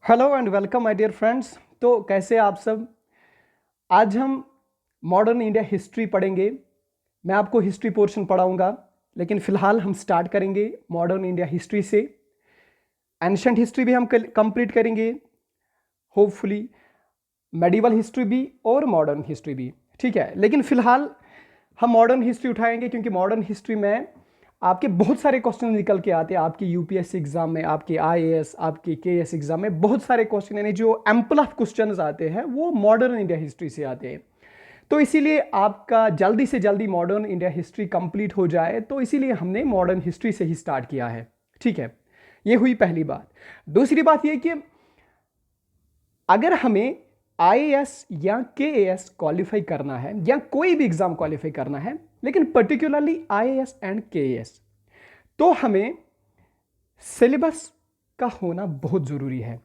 Hello and welcome my dear friends. तो कैसे आप सब। आज हम मॉडर्न इंडिया हिस्ट्री पढ़ेंगे। मैं आपको हिस्ट्री पोर्शन पढ़ाऊंगा, लेकिन फिलहाल हम स्टार्ट करेंगे मॉडर्न इंडिया हिस्ट्री से। एंशंट हिस्ट्री भी हम कंप्लीट करेंगे, होपफुली मेडिवल हिस्ट्री भी और मॉडर्न हिस्ट्री भी, ठीक है। लेकिन फिलहाल हम मॉडर्न हिस्ट्री उठाएंगे, क्योंकि मॉडर्न हिस्ट्री में आपके बहुत सारे क्वेश्चन निकल के आते हैं। आपके यूपीएससी एग्जाम में, आपके आईएएस, आपके केएस एग्जाम में बहुत सारे क्वेश्चन, यानी जो एम्पल ऑफ क्वेश्चंस आते हैं वो मॉडर्न इंडिया हिस्ट्री से आते हैं। तो इसीलिए आपका जल्दी से जल्दी मॉडर्न इंडिया हिस्ट्री कंप्लीट हो जाए, तो इसीलिए हमने मॉडर्न हिस्ट्री से ही स्टार्ट किया है, ठीक है। ये हुई पहली बात। दूसरी बात ये कि अगर हमें आईएएस या केएएस क्वालिफाई करना है या कोई भी एग्जाम क्वालिफाई करना है, लेकिन पर्टिकुलरली आईएएस एंड केएएस, तो हमें सिलेबस का होना बहुत ज़रूरी है।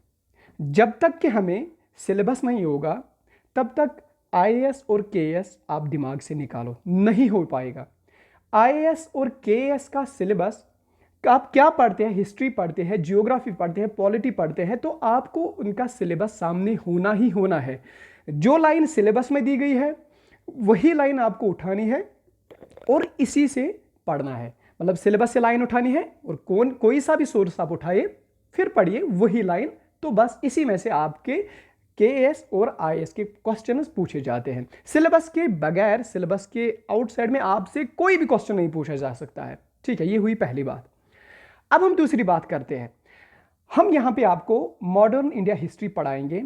जब तक कि हमें सिलेबस नहीं होगा तब तक आईएएस और केएएस आप दिमाग से निकालो, नहीं हो पाएगा। आईएएस और केएएस का सिलेबस, आप क्या पढ़ते हैं, हिस्ट्री पढ़ते हैं, जियोग्राफी पढ़ते हैं, पॉलिटी पढ़ते हैं, तो आपको उनका सिलेबस सामने होना ही होना है। जो लाइन सिलेबस में दी गई है वही लाइन आपको उठानी है और इसी से पढ़ना है। मतलब सिलेबस से लाइन उठानी है और कोई सा भी सोर्स आप उठाइए फिर पढ़िए वही लाइन। तो बस इसी में से आपके केएएस और आईएएस के क्वेश्चंस पूछे जाते हैं। सिलेबस के बगैर, सिलेबस के आउटसाइड में आपसे कोई भी क्वेश्चन नहीं पूछा जा सकता है, ठीक है। ये हुई पहली बात। अब हम दूसरी बात करते हैं। हम यहां पे आपको मॉडर्न इंडिया हिस्ट्री पढ़ाएंगे,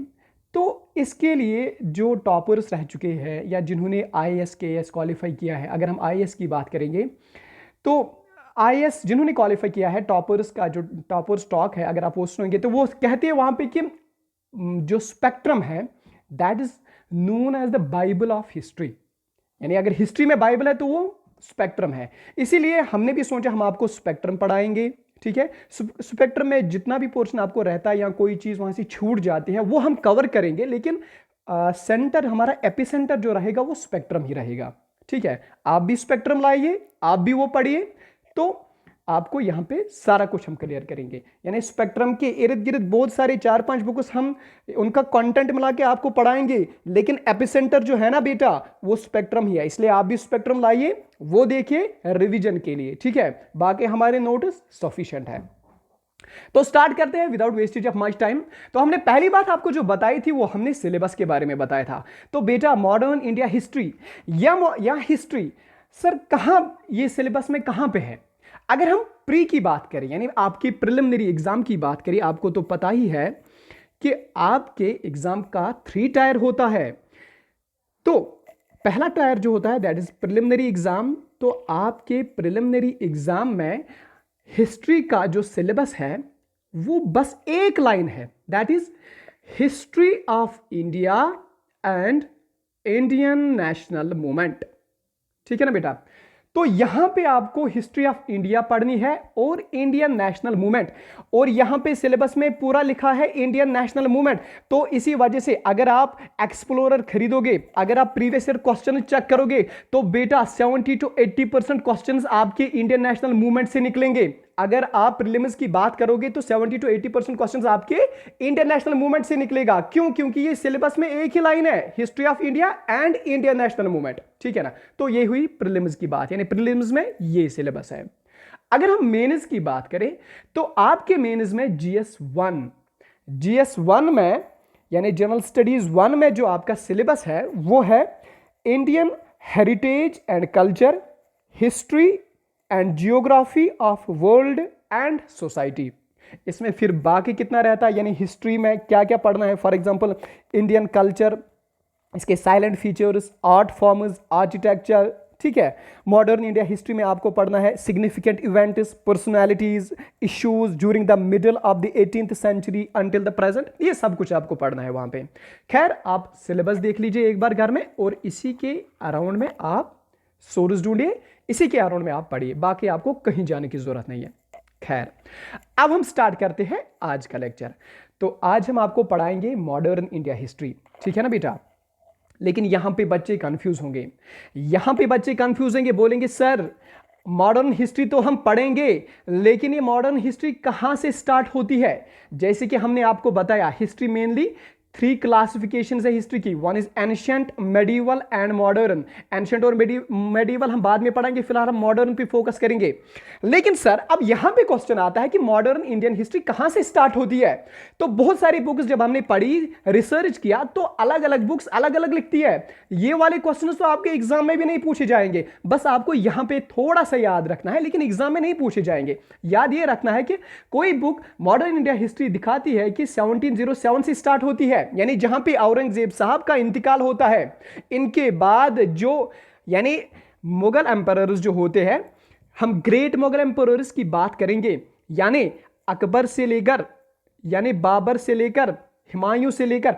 तो इसके लिए जो टॉपर्स रह चुके हैं या जिन्होंने आईएएस केएएस क्वालिफाई किया है, अगर हम आईएएस की बात करेंगे तो आईएएस जिन्होंने क्वालिफाई किया है, टॉपर्स का जो टॉपर स्टॉक है, अगर आप वो सुनेंगे तो वो कहते हैं वहां पे कि जो स्पेक्ट्रम है that is known as the Bible of history. यानी अगर हिस्ट्री में बाइबल है तो वो स्पेक्ट्रम है। इसीलिए हमने भी सोचा हम आपको स्पेक्ट्रम पढ़ाएंगे, ठीक है। स्पेक्ट्रम में जितना भी पोर्शन आपको रहता है या कोई चीज वहां से छूट जाती है वो हम कवर करेंगे, लेकिन सेंटर, हमारा एपिसेंटर जो रहेगा वो स्पेक्ट्रम ही रहेगा, ठीक है। आप भी स्पेक्ट्रम लाइए, आप भी वो पढ़िए, तो आपको यहां पे सारा कुछ हम क्लियर करेंगे। यानी स्पेक्ट्रम के इर्द गिर्द बहुत सारे 4-5 बुक्स हम उनका कंटेंट मिला के आपको पढ़ाएंगे, लेकिन एपिसेंटर जो है ना बेटा वो स्पेक्ट्रम ही है। इसलिए आप भी स्पेक्ट्रम लाइए, वो देखिए रिवीजन के लिए, ठीक है। बाकी हमारे नोट्स सफिशिएंट है। तो स्टार्ट करते हैं without wastage of much time. तो हमने पहली बात आपको जो बताई थी वो हमने सिलेबस के बारे में बताया था। तो बेटा मॉडर्न इंडिया हिस्ट्री या हिस्ट्री सर कहां, ये सिलेबस में कहां पे है। अगर हम प्री की बात करें, यानी आपकी प्रिलिमिनरी एग्जाम की बात करें, आपको तो पता ही है कि आपके एग्जाम का 3 टायर होता है। तो पहला टायर जो होता है दैट इज प्रिलिमिनरी एग्जाम। तो आपके प्रिलिमिनरी एग्जाम में हिस्ट्री का जो सिलेबस है वो बस एक लाइन है, that is history of India and Indian national movement, ठीक है ना बेटा। तो यहां पे आपको हिस्ट्री ऑफ इंडिया पढ़नी है और इंडियन नेशनल मूवमेंट, और यहां पे सिलेबस में पूरा लिखा है इंडियन नेशनल मूवमेंट। तो इसी वजह से अगर आप एक्सप्लोरर खरीदोगे, अगर आप प्रीवियस ईयर क्वेश्चन चेक करोगे, तो बेटा 70 to 80% क्वेश्चंस आपके इंडियन नेशनल मूवमेंट से निकलेंगे। अगर आप प्रीलिम्स की बात करोगे तो 70 to 80% क्वेश्चंस आपके इंडियन नेशनल मूवमेंट से निकलेगा। क्यों? क्योंकि ये सिलेबस में एक ही लाइन है, history of India and Indian national movement, ठीक है ना। तो ये हुई प्रीलिम्स की बात, यानी प्रीलिम्स में ये सिलेबस है। अगर हम मेंस की बात करें तो आपके मेंस में जीएस 1 में, यानी जनरल स्टडीज 1 में जो आपका सिलेबस है वो है Indian heritage and culture, history and geography of world and society. इसमें फिर बाकी कितना रहता है, यानी हिस्ट्री में क्या क्या पढ़ना है। फॉर एग्जांपल इंडियन कल्चर, इसके silent features, art forms, architecture, ठीक है। मॉडर्न इंडिया हिस्ट्री में आपको पढ़ना है significant events, personalities, issues during the middle of the 18th century until the present. ये सब कुछ आपको पढ़ना है वहां पे। खैर आप सिलेबस देख लीजिए एक बार घर में, और इसी के अराउंड में आप सोर्स ढूंढिए, इसी के अराउंड में आप पढ़िए, बाकी आपको कहीं जाने की जरूरत नहीं है। खैर अब हम स्टार्ट करते हैं आज का लेक्चर। तो आज हम आपको पढ़ाएंगे मॉडर्न इंडिया हिस्ट्री, ठीक है ना बेटा। लेकिन यहां पे बच्चे कंफ्यूज होंगे, बोलेंगे सर मॉडर्न हिस्ट्री तो हम पढ़ेंगे, लेकिन ये मॉडर्न हिस्ट्री कहां से स्टार्ट होती है? जैसे कि हमने आपको बताया, हिस्ट्री मेनली 3 क्लासिफिकेशन है हिस्ट्री की। One is ancient, medieval and modern. Ancient और मेडिवल हम बाद में पढ़ेंगे, फिलहाल हम मॉडर्न पे फोकस करेंगे। लेकिन सर अब यहां पे क्वेश्चन आता है कि मॉडर्न इंडियन हिस्ट्री कहां से स्टार्ट होती है? तो बहुत सारी बुक्स जब हमने पढ़ी, रिसर्च किया, तो अलग अलग बुक्स अलग अलग लिखती है। ये वाले क्वेश्चन तो आपके एग्जाम में भी नहीं पूछे जाएंगे, बस आपको यहां पे थोड़ा सा याद रखना है, लेकिन एग्जाम में नहीं पूछे जाएंगे। याद ये रखना है कि कोई बुक मॉडर्न इंडिया हिस्ट्री दिखाती है कि 1707 से स्टार्ट होती है, यानी जहां पे औरंगजेब साहब का इंतकाल होता है। इनके बाद जो यानी मुगल एम्परर्स जो होते हैं, हम ग्रेट मुगल एम्परर्स की बात करेंगे, यानी अकबर से लेकर, यानी बाबर से लेकर, हुमायूं से लेकर,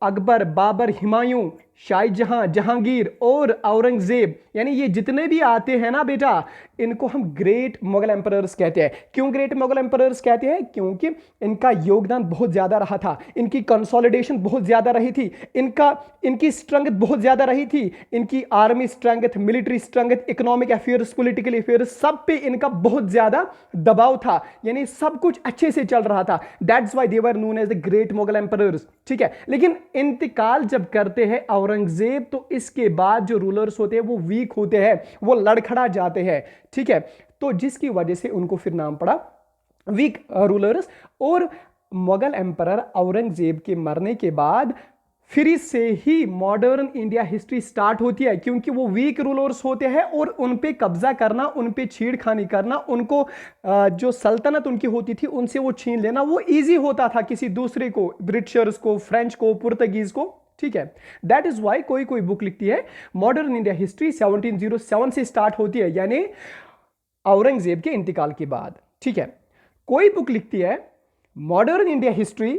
अकबर, बाबर, हुमायूं, शाहजहां, जहांगीर और औरंगजेब, यानी ये जितने भी आते हैं ना बेटा, इनको हम ग्रेट मुगल एम्परर्स कहते हैं। क्यों ग्रेट मुगल एम्परर्स कहते हैं? क्योंकि इनका योगदान बहुत ज्यादा रहा था, इनकी कंसोलिडेशन बहुत ज्यादा रही थी, इनकी स्ट्रेंथ बहुत ज्यादा रही थी, इनकी army strength, military strength, economic affairs, political affairs, सब पे इनका बहुत ज्यादा दबाव था, यानी सब कुछ अच्छे से चल रहा था। That's why they were known as the great Mughal emperors. ठीक है, लेकिन इंतकाल जब करते हैं औरंगजेब, तो इसके बाद जो रूलर्स होते हैं वो वीक होते हैं, वो लड़खड़ा जाते हैं। ठीक है, तो जिसकी वजह से उनको फिर नाम पड़ा वीक रूलर्स। और मुगल एम्परर औरंगजेब के मरने के बाद फिर से ही मॉडर्न इंडिया हिस्ट्री स्टार्ट होती है, क्योंकि वो वीक रूलर्स होते हैं और उन पे कब्जा करना, उन पे छेड़खानी करना, उनको जो सल्तनत उनकी होती थी उनसे वो छीन लेना वो इजी होता था किसी दूसरे को, ब्रिटिशर्स को, फ्रेंच को, पुर्तगीज को। ठीक है, दैट इज वाई कोई कोई बुक लिखती है मॉडर्न इंडिया हिस्ट्री 1707 से स्टार्ट होती है, यानी औरंगजेब के इंतकाल के बाद। ठीक है, कोई बुक लिखती है modern India history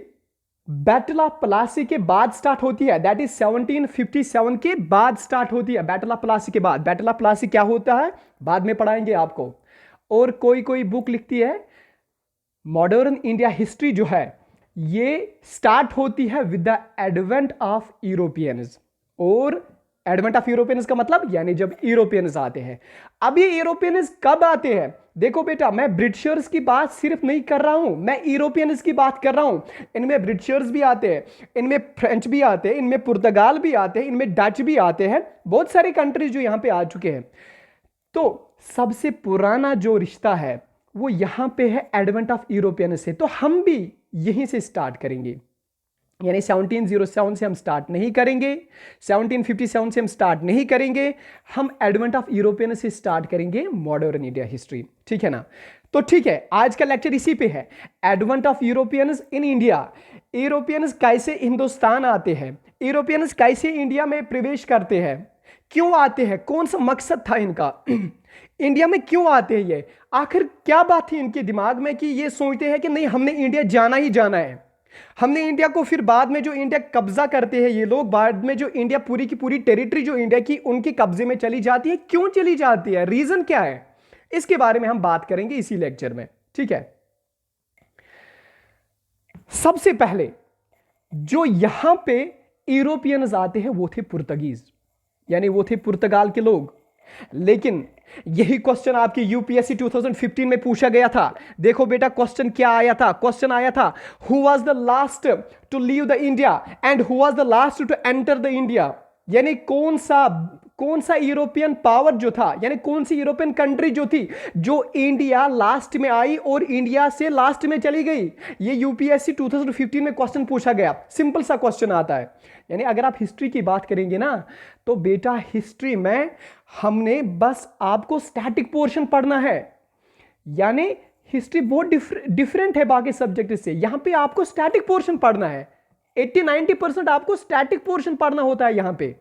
battle of Plassey के बाद स्टार्ट होती है, दैट इज 1757 के बाद स्टार्ट होती है, बैटल ऑफ प्लासी के बाद। बैटल ऑफ प्लासी क्या होता है बाद में पढ़ाएंगे आपको। और कोई कोई बुक लिखती है मॉडर्न इंडिया हिस्ट्री जो है ये स्टार्ट होती है with the advent of Europeans. और एडवेंट ऑफ यूरोपियंस का मतलब यानी जब यूरोपियंस आते हैं। अब ये यूरोपियंस कब आते हैं? देखो बेटा, मैं ब्रिटिशर्स की बात सिर्फ नहीं कर रहा हूं, मैं यूरोपियंस की बात कर रहा हूं। इनमें ब्रिटिशर्स भी आते हैं, इनमें फ्रेंच भी आते हैं, इनमें पुर्तगाल भी आते हैं, इनमें डच भी आते हैं, बहुत सारी कंट्रीज जो यहां पे आ चुके हैं। तो सबसे पुराना जो रिश्ता है वो यहां पे है एडवेंट ऑफ यूरोपियन से, तो हम भी यहीं से स्टार्ट करेंगे, यानी 1707 से हम स्टार्ट नहीं करेंगे, 1757 से हम स्टार्ट नहीं करेंगे, हम एडवेंट ऑफ यूरोपियन से स्टार्ट करेंगे मॉडर्न इंडिया हिस्ट्री। ठीक है ना? तो ठीक है, आज का लेक्चर इसी पे है, advent of Europeans in India. Europeans कैसे हिंदुस्तान आते हैं, यूरोपियंस कैसे इंडिया में प्रवेश करते हैं, क्यों आते हैं, कौन सा मकसद था इनका इंडिया में क्यों आते हैं, ये आखिर क्या बात थी इनके दिमाग में कि ये सोचते हैं कि नहीं हमने इंडिया जाना ही जाना है, हमने इंडिया को, फिर बाद में जो इंडिया कब्जा करते हैं ये लोग, बाद में जो इंडिया पूरी की पूरी टेरिटरी जो इंडिया की उनके कब्जे में चली जाती है, क्यों चली जाती है, रीजन क्या है, इसके बारे में हम बात करेंगे इसी लेक्चर में। ठीक है, सबसे पहले जो यहां पे यूरोपियंस आते हैं वो थे पुर्तगीज, यानी वो थे पुर्तगाल के लोग। लेकिन यही क्वेश्चन आपकी यूपीएससी 2015 में पूछा गया था। देखो बेटा क्वेश्चन क्या आया था, क्वेश्चन आया था who was the last to leave the India and who was the last to enter the India, यानी कौन सा यूरोपियन पावर जो था, यानी कौन सी यूरोपियन कंट्री जो थी जो इंडिया लास्ट में आई और इंडिया से लास्ट में चली गई। ये यूपीएससी 2015 में क्वेश्चन पूछा गया, सिंपल सा क्वेश्चन आता है। यानी अगर आप हिस्ट्री की बात करेंगे ना तो बेटा हिस्ट्री में हमने बस आपको स्टैटिक पोर्शन पढ़ना है, यानी हिस्ट्री बहुत डिफरेंट है बाकी सब्जेक्ट से। यहां पे आपको स्टैटिक पोर्शन पढ़ना है, 80-90% आपको स्टैटिक पोर्शन पढ़ना होता है यहां पे,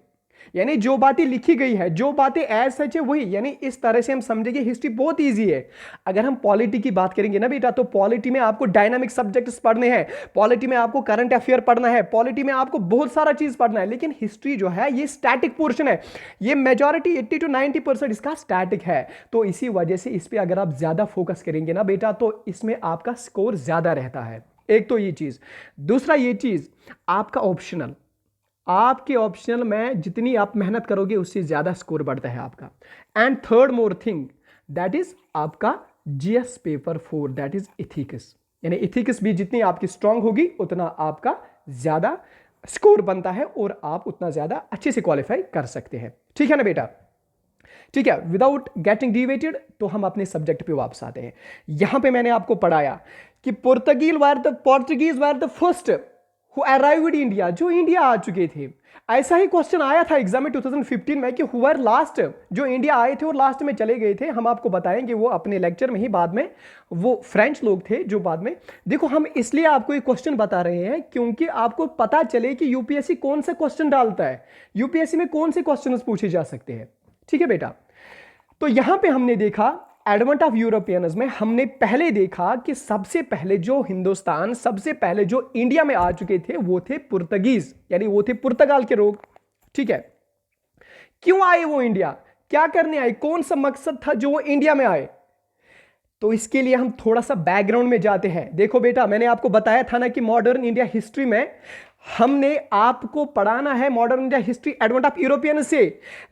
यानी जो बातें लिखी गई है, जो बातें एज सच है वही, यानी इस तरह से हम समझेंगे हिस्ट्री बहुत इजी है। अगर हम पॉलिटी की बात करेंगे ना बेटा, तो पॉलिटी में आपको डायनामिक सब्जेक्ट्स पढ़ने हैं, पॉलिटी में आपको करंट अफेयर पढ़ना है, पॉलिटी में आपको बहुत सारा चीज पढ़ना है। लेकिन हिस्ट्री जो है ये स्टैटिक पोर्शन है, ये मेजॉरिटी 80-90% इसका स्टैटिक है। तो इसी वजह से इस पर अगर आप ज्यादा फोकस करेंगे ना बेटा तो इसमें आपका स्कोर ज्यादा रहता है। एक तो ये चीज, दूसरा ये चीज आपका ऑप्शनल, आपके ऑप्शनल में जितनी आप मेहनत करोगे उससे ज्यादा स्कोर बढ़ता है आपका। And third more thing, that is आपका GS paper 4, that is ethics. यानी इथिक्स भी जितनी आपकी स्ट्रांग होगी उतना आपका ज्यादा स्कोर बनता है और आप उतना ज्यादा अच्छे से क्वालिफाई कर सकते हैं। ठीक है ना बेटा? ठीक है, विदाउट गेटिंग डिवेटेड तो हम अपने सब्जेक्ट पे वापस आते हैं। यहां पे मैंने आपको पढ़ाया कि Portuguese were the first who arrived India, जो इंडिया आ चुके थे। ऐसा ही क्वेश्चन आया था एग्जाम में 2015 में कि हु वर लास्ट, जो इंडिया आए थे और लास्ट में चले गए थे। हम आपको बताएंगे वो अपने लेक्चर में ही, बाद में वो फ्रेंच लोग थे जो बाद में। देखो हम इसलिए आपको ये क्वेश्चन बता रहे हैं क्योंकि आपको पता चले कि यूपीएससी कौन सा क्वेश्चन डालता है, यूपीएससी में कौन से क्वेश्चन पूछे जा सकते हैं। ठीक है बेटा? तो यहां पे हमने देखा एडवेंट ऑफ यूरोपियंस में हमने पहले देखा कि सबसे पहले जो हिंदुस्तान, सबसे पहले जो इंडिया में आ चुके थे वो थे पुर्तगीज, यानी वो थे पुर्तगाल के लोग। ठीक है? क्यों आए वो इंडिया, क्या करने आए, कौन सा मकसद था जो वो इंडिया में आए? तो इसके लिए हम थोड़ा सा बैकग्राउंड में जाते हैं। देखो बेटा, मैंने आपको बताया था ना कि मॉडर्न इंडिया हिस्ट्री में हमने आपको पढ़ाना है modern India history advent of European से।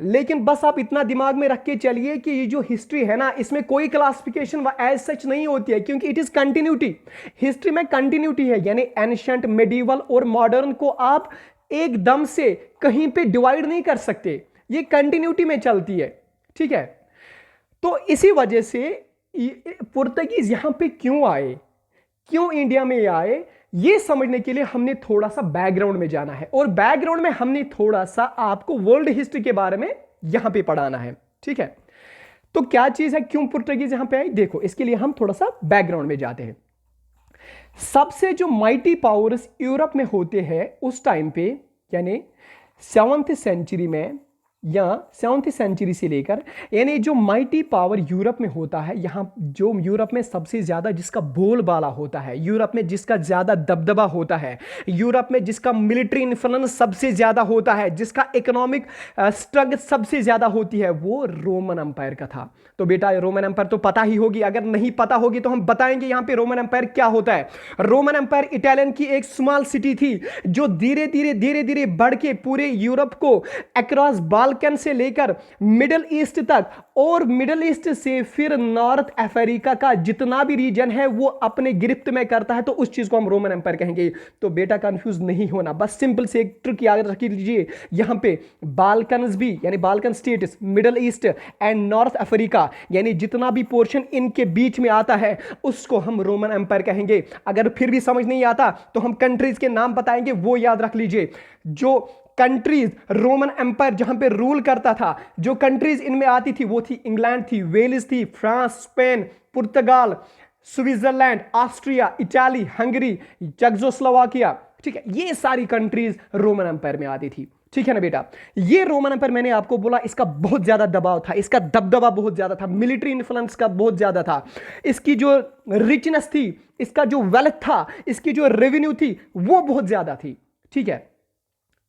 लेकिन बस आप इतना दिमाग में रख के चलिए कि ये जो हिस्ट्री है ना, इसमें कोई क्लासिफिकेशन एज सच नहीं होती है, क्योंकि इट इज कंटिन्यूटी। हिस्ट्री में कंटिन्यूटी है, यानी एंशिएंट, मेडिवल और मॉडर्न को आप एकदम से कहीं पे डिवाइड नहीं कर सकते, ये कंटिन्यूटी में चलती है। ठीक है? तो इसी वजह से पुर्तगीज यहां पे क्यों आए, क्यों इंडिया में आए, ये समझने के लिए हमने थोड़ा सा बैकग्राउंड में जाना है। और बैकग्राउंड में हमने थोड़ा सा आपको वर्ल्ड हिस्ट्री के बारे में यहां पे पढ़ाना है। ठीक है? तो क्या चीज है, क्यों पुर्तगीज यहां पे आई, देखो इसके लिए हम थोड़ा सा बैकग्राउंड में जाते हैं। सबसे जो माइटी पावर्स यूरोप में होते हैं उस टाइम पे, यानी 7th सेंचुरी में या 7th सेंचुरी से लेकर, यानी जो माइटी पावर यूरोप में होता है, यहां जो यूरोप में सबसे ज्यादा जिसका बोलबाला होता है, यूरोप में जिसका ज्यादा दबदबा होता है, यूरोप में जिसका मिलिट्री इन्फ्लुएंस सबसे ज्यादा होता है, जिसका इकोनॉमिक स्ट्रेंथ सबसे ज्यादा होती है, वो रोमन एम्पायर का था। तो बेटा रोमन एम्पायर तो पता ही होगी, अगर नहीं पता होगी तो हम बताएंगे यहां पे रोमन एम्पायर क्या होता है। रोमन एम्पायर इटालियन की एक स्मॉल सिटी थी जो धीरे धीरे बढ़ के पूरे यूरोप को अक्रॉस बाल्कन से लेकर मिडिल ईस्ट तक, और मिडिल ईस्ट से फिर नॉर्थ अफ्रीका का जितना भी रीजन है वो अपने गिरफ्त में करता है, तो उस चीज को हम रोमन एम्पायर कहेंगे। तो बेटा कंफ्यूज नहीं होना, बस सिंपल से एक ट्रिक याद रख लीजिए, यहां पे बाल्कन्स भी, यानी Balkan states, middle east and north Africa, यानी जितना भी पोर्शन इनके बीच में आता है उसको हम रोमन एम्पायर कहेंगे। अगर फिर भी समझ नहीं आता तो हम कंट्रीज के नाम बताएंगे, वो याद रख लीजिए। जो कंट्रीज रोमन एम्पायर जहां पे रूल करता था, जो कंट्रीज इनमें आती थी वो थी इंग्लैंड थी, वेल्स थी, France, Spain, Portugal, Switzerland, Austria, Italy, Hungary, Czechoslovakia. ठीक है? ये सारी कंट्रीज रोमन एम्पायर में आती थी। ठीक है ना बेटा? ये रोमन एम्पायर मैंने आपको बोला इसका बहुत ज्यादा दबाव था, इसका दबदबा बहुत ज्यादा था, मिलिट्री इन्फ्लुएंस का बहुत ज्यादा था, इसकी जो रिचनेस थी, इसका जो वेल्थ था, इसकी जो रेवेन्यू थी वो बहुत ज्यादा थी। ठीक है?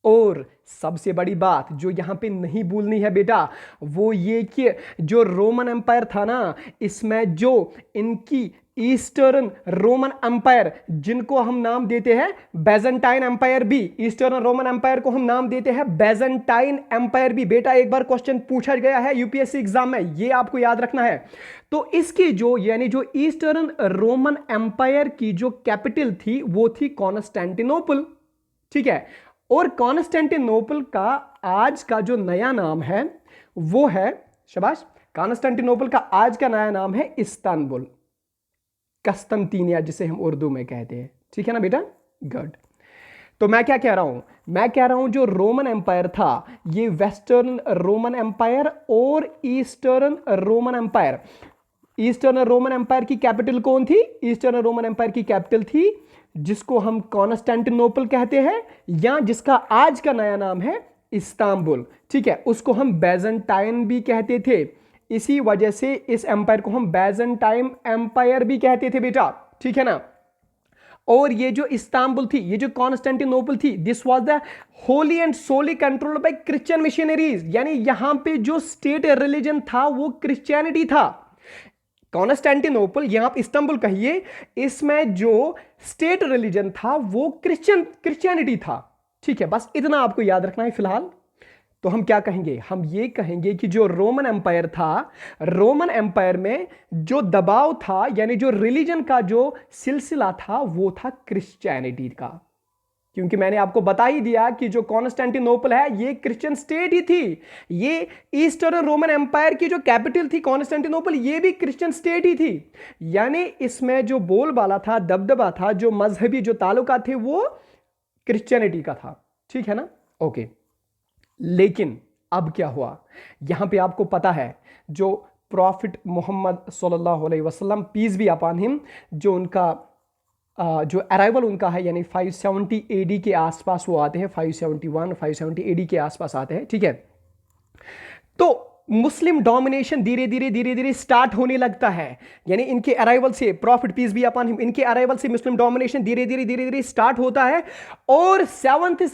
और सबसे बड़ी बात जो यहां पे नहीं भूलनी है बेटा, वो ये कि जो रोमन एम्पायर था ना, इसमें जो इनकी ईस्टर्न रोमन एम्पायर, जिनको हम नाम देते हैं बैजेंटाइन एम्पायर भी, ईस्टर्न रोमन एम्पायर को हम नाम देते हैं बैजेंटाइन एम्पायर भी। बेटा एक बार क्वेश्चन पूछा गया है यूपीएससी एग्जाम में, ये आपको याद रखना है। तो इसकी जो, यानी जो ईस्टर्न रोमन एम्पायर की जो कैपिटल थी वो थी कॉन्स्टेंटिनोपल। ठीक है? और कॉन्स्टेंटिनोपल का आज का जो नया नाम है वो है, शाबाश, कॉन्स्टेंटिनोपल का आज का नया नाम है इस्तांबुल, कस्तंतीनिया जिसे हम उर्दू में कहते हैं। ठीक है ना बेटा? गुड। तो मैं क्या कह रहा हूं, मैं कह रहा हूं जो रोमन एम्पायर था, ये वेस्टर्न रोमन एम्पायर और eastern Roman empire. Eastern Roman empire की कैपिटल कौन थी? ईस्टर्न रोमन एम्पायर की कैपिटल थी जिसको हम कॉन्स्टेंटिनोपल कहते हैं, या जिसका आज का नया नाम है इस्तांबुल। ठीक है? उसको हम बैजेंटाइन भी कहते थे, इसी वजह से इस एम्पायर को हम बैजेंटाइन एम्पायर भी कहते थे बेटा। ठीक है ना? और ये जो इस्तांबुल थी, ये जो कॉन्स्टेंटिनोपल थी, this was the holy and solely controlled by Christian missionaries, यानी यहां पे जो स्टेट रिलीजन था वो क्रिश्चियनिटी था। कॉन्स्टेंटिनोपल, यहां आप इस्तांबुल कहिए, इसमें जो स्टेट रिलीजन था वो क्रिश्चियनिटी था। ठीक है? बस इतना आपको याद रखना है फिलहाल। तो हम क्या कहेंगे? हम ये कहेंगे कि जो रोमन एम्पायर था, रोमन एम्पायर में जो दबाव था, यानी जो रिलीजन का जो सिलसिला था, वो था क्रिश्चियनिटी का। क्योंकि मैंने आपको बता ही दिया कि जो कॉन्स्टेंटिनोपल है ये क्रिश्चियन स्टेट ही थी। ये ईस्टर्न रोमन एम्पायर की जो कैपिटल थी कॉन्स्टेंटिनोपल, ये भी क्रिश्चियन स्टेट ही थी। यानी इसमें जो बोलबाला था, दबदबा था, जो मजहबी जो ताल्लुका थे, वो क्रिश्चियनिटी का था। ठीक है ना? ओके। लेकिन अब क्या हुआ? यहां पे आपको पता है जो प्रॉफिट मोहम्मद सल्लल्लाहु अलैहि वसल्लम, पीस बी अपॉन हिम, जो उनका जो अराइवल उनका है, यानी 570 एडी के आसपास वो आते हैं, 571 570 एडी के आसपास आते हैं। ठीक है? तो मुस्लिम डोमिनेशन धीरे धीरे स्टार्ट होने लगता है। यानी इनके अराइवल से, prophet peace be upon him, इनके अराइवल से मुस्लिम डोमिनेशन धीरे धीरे स्टार्ट होता है। और 7th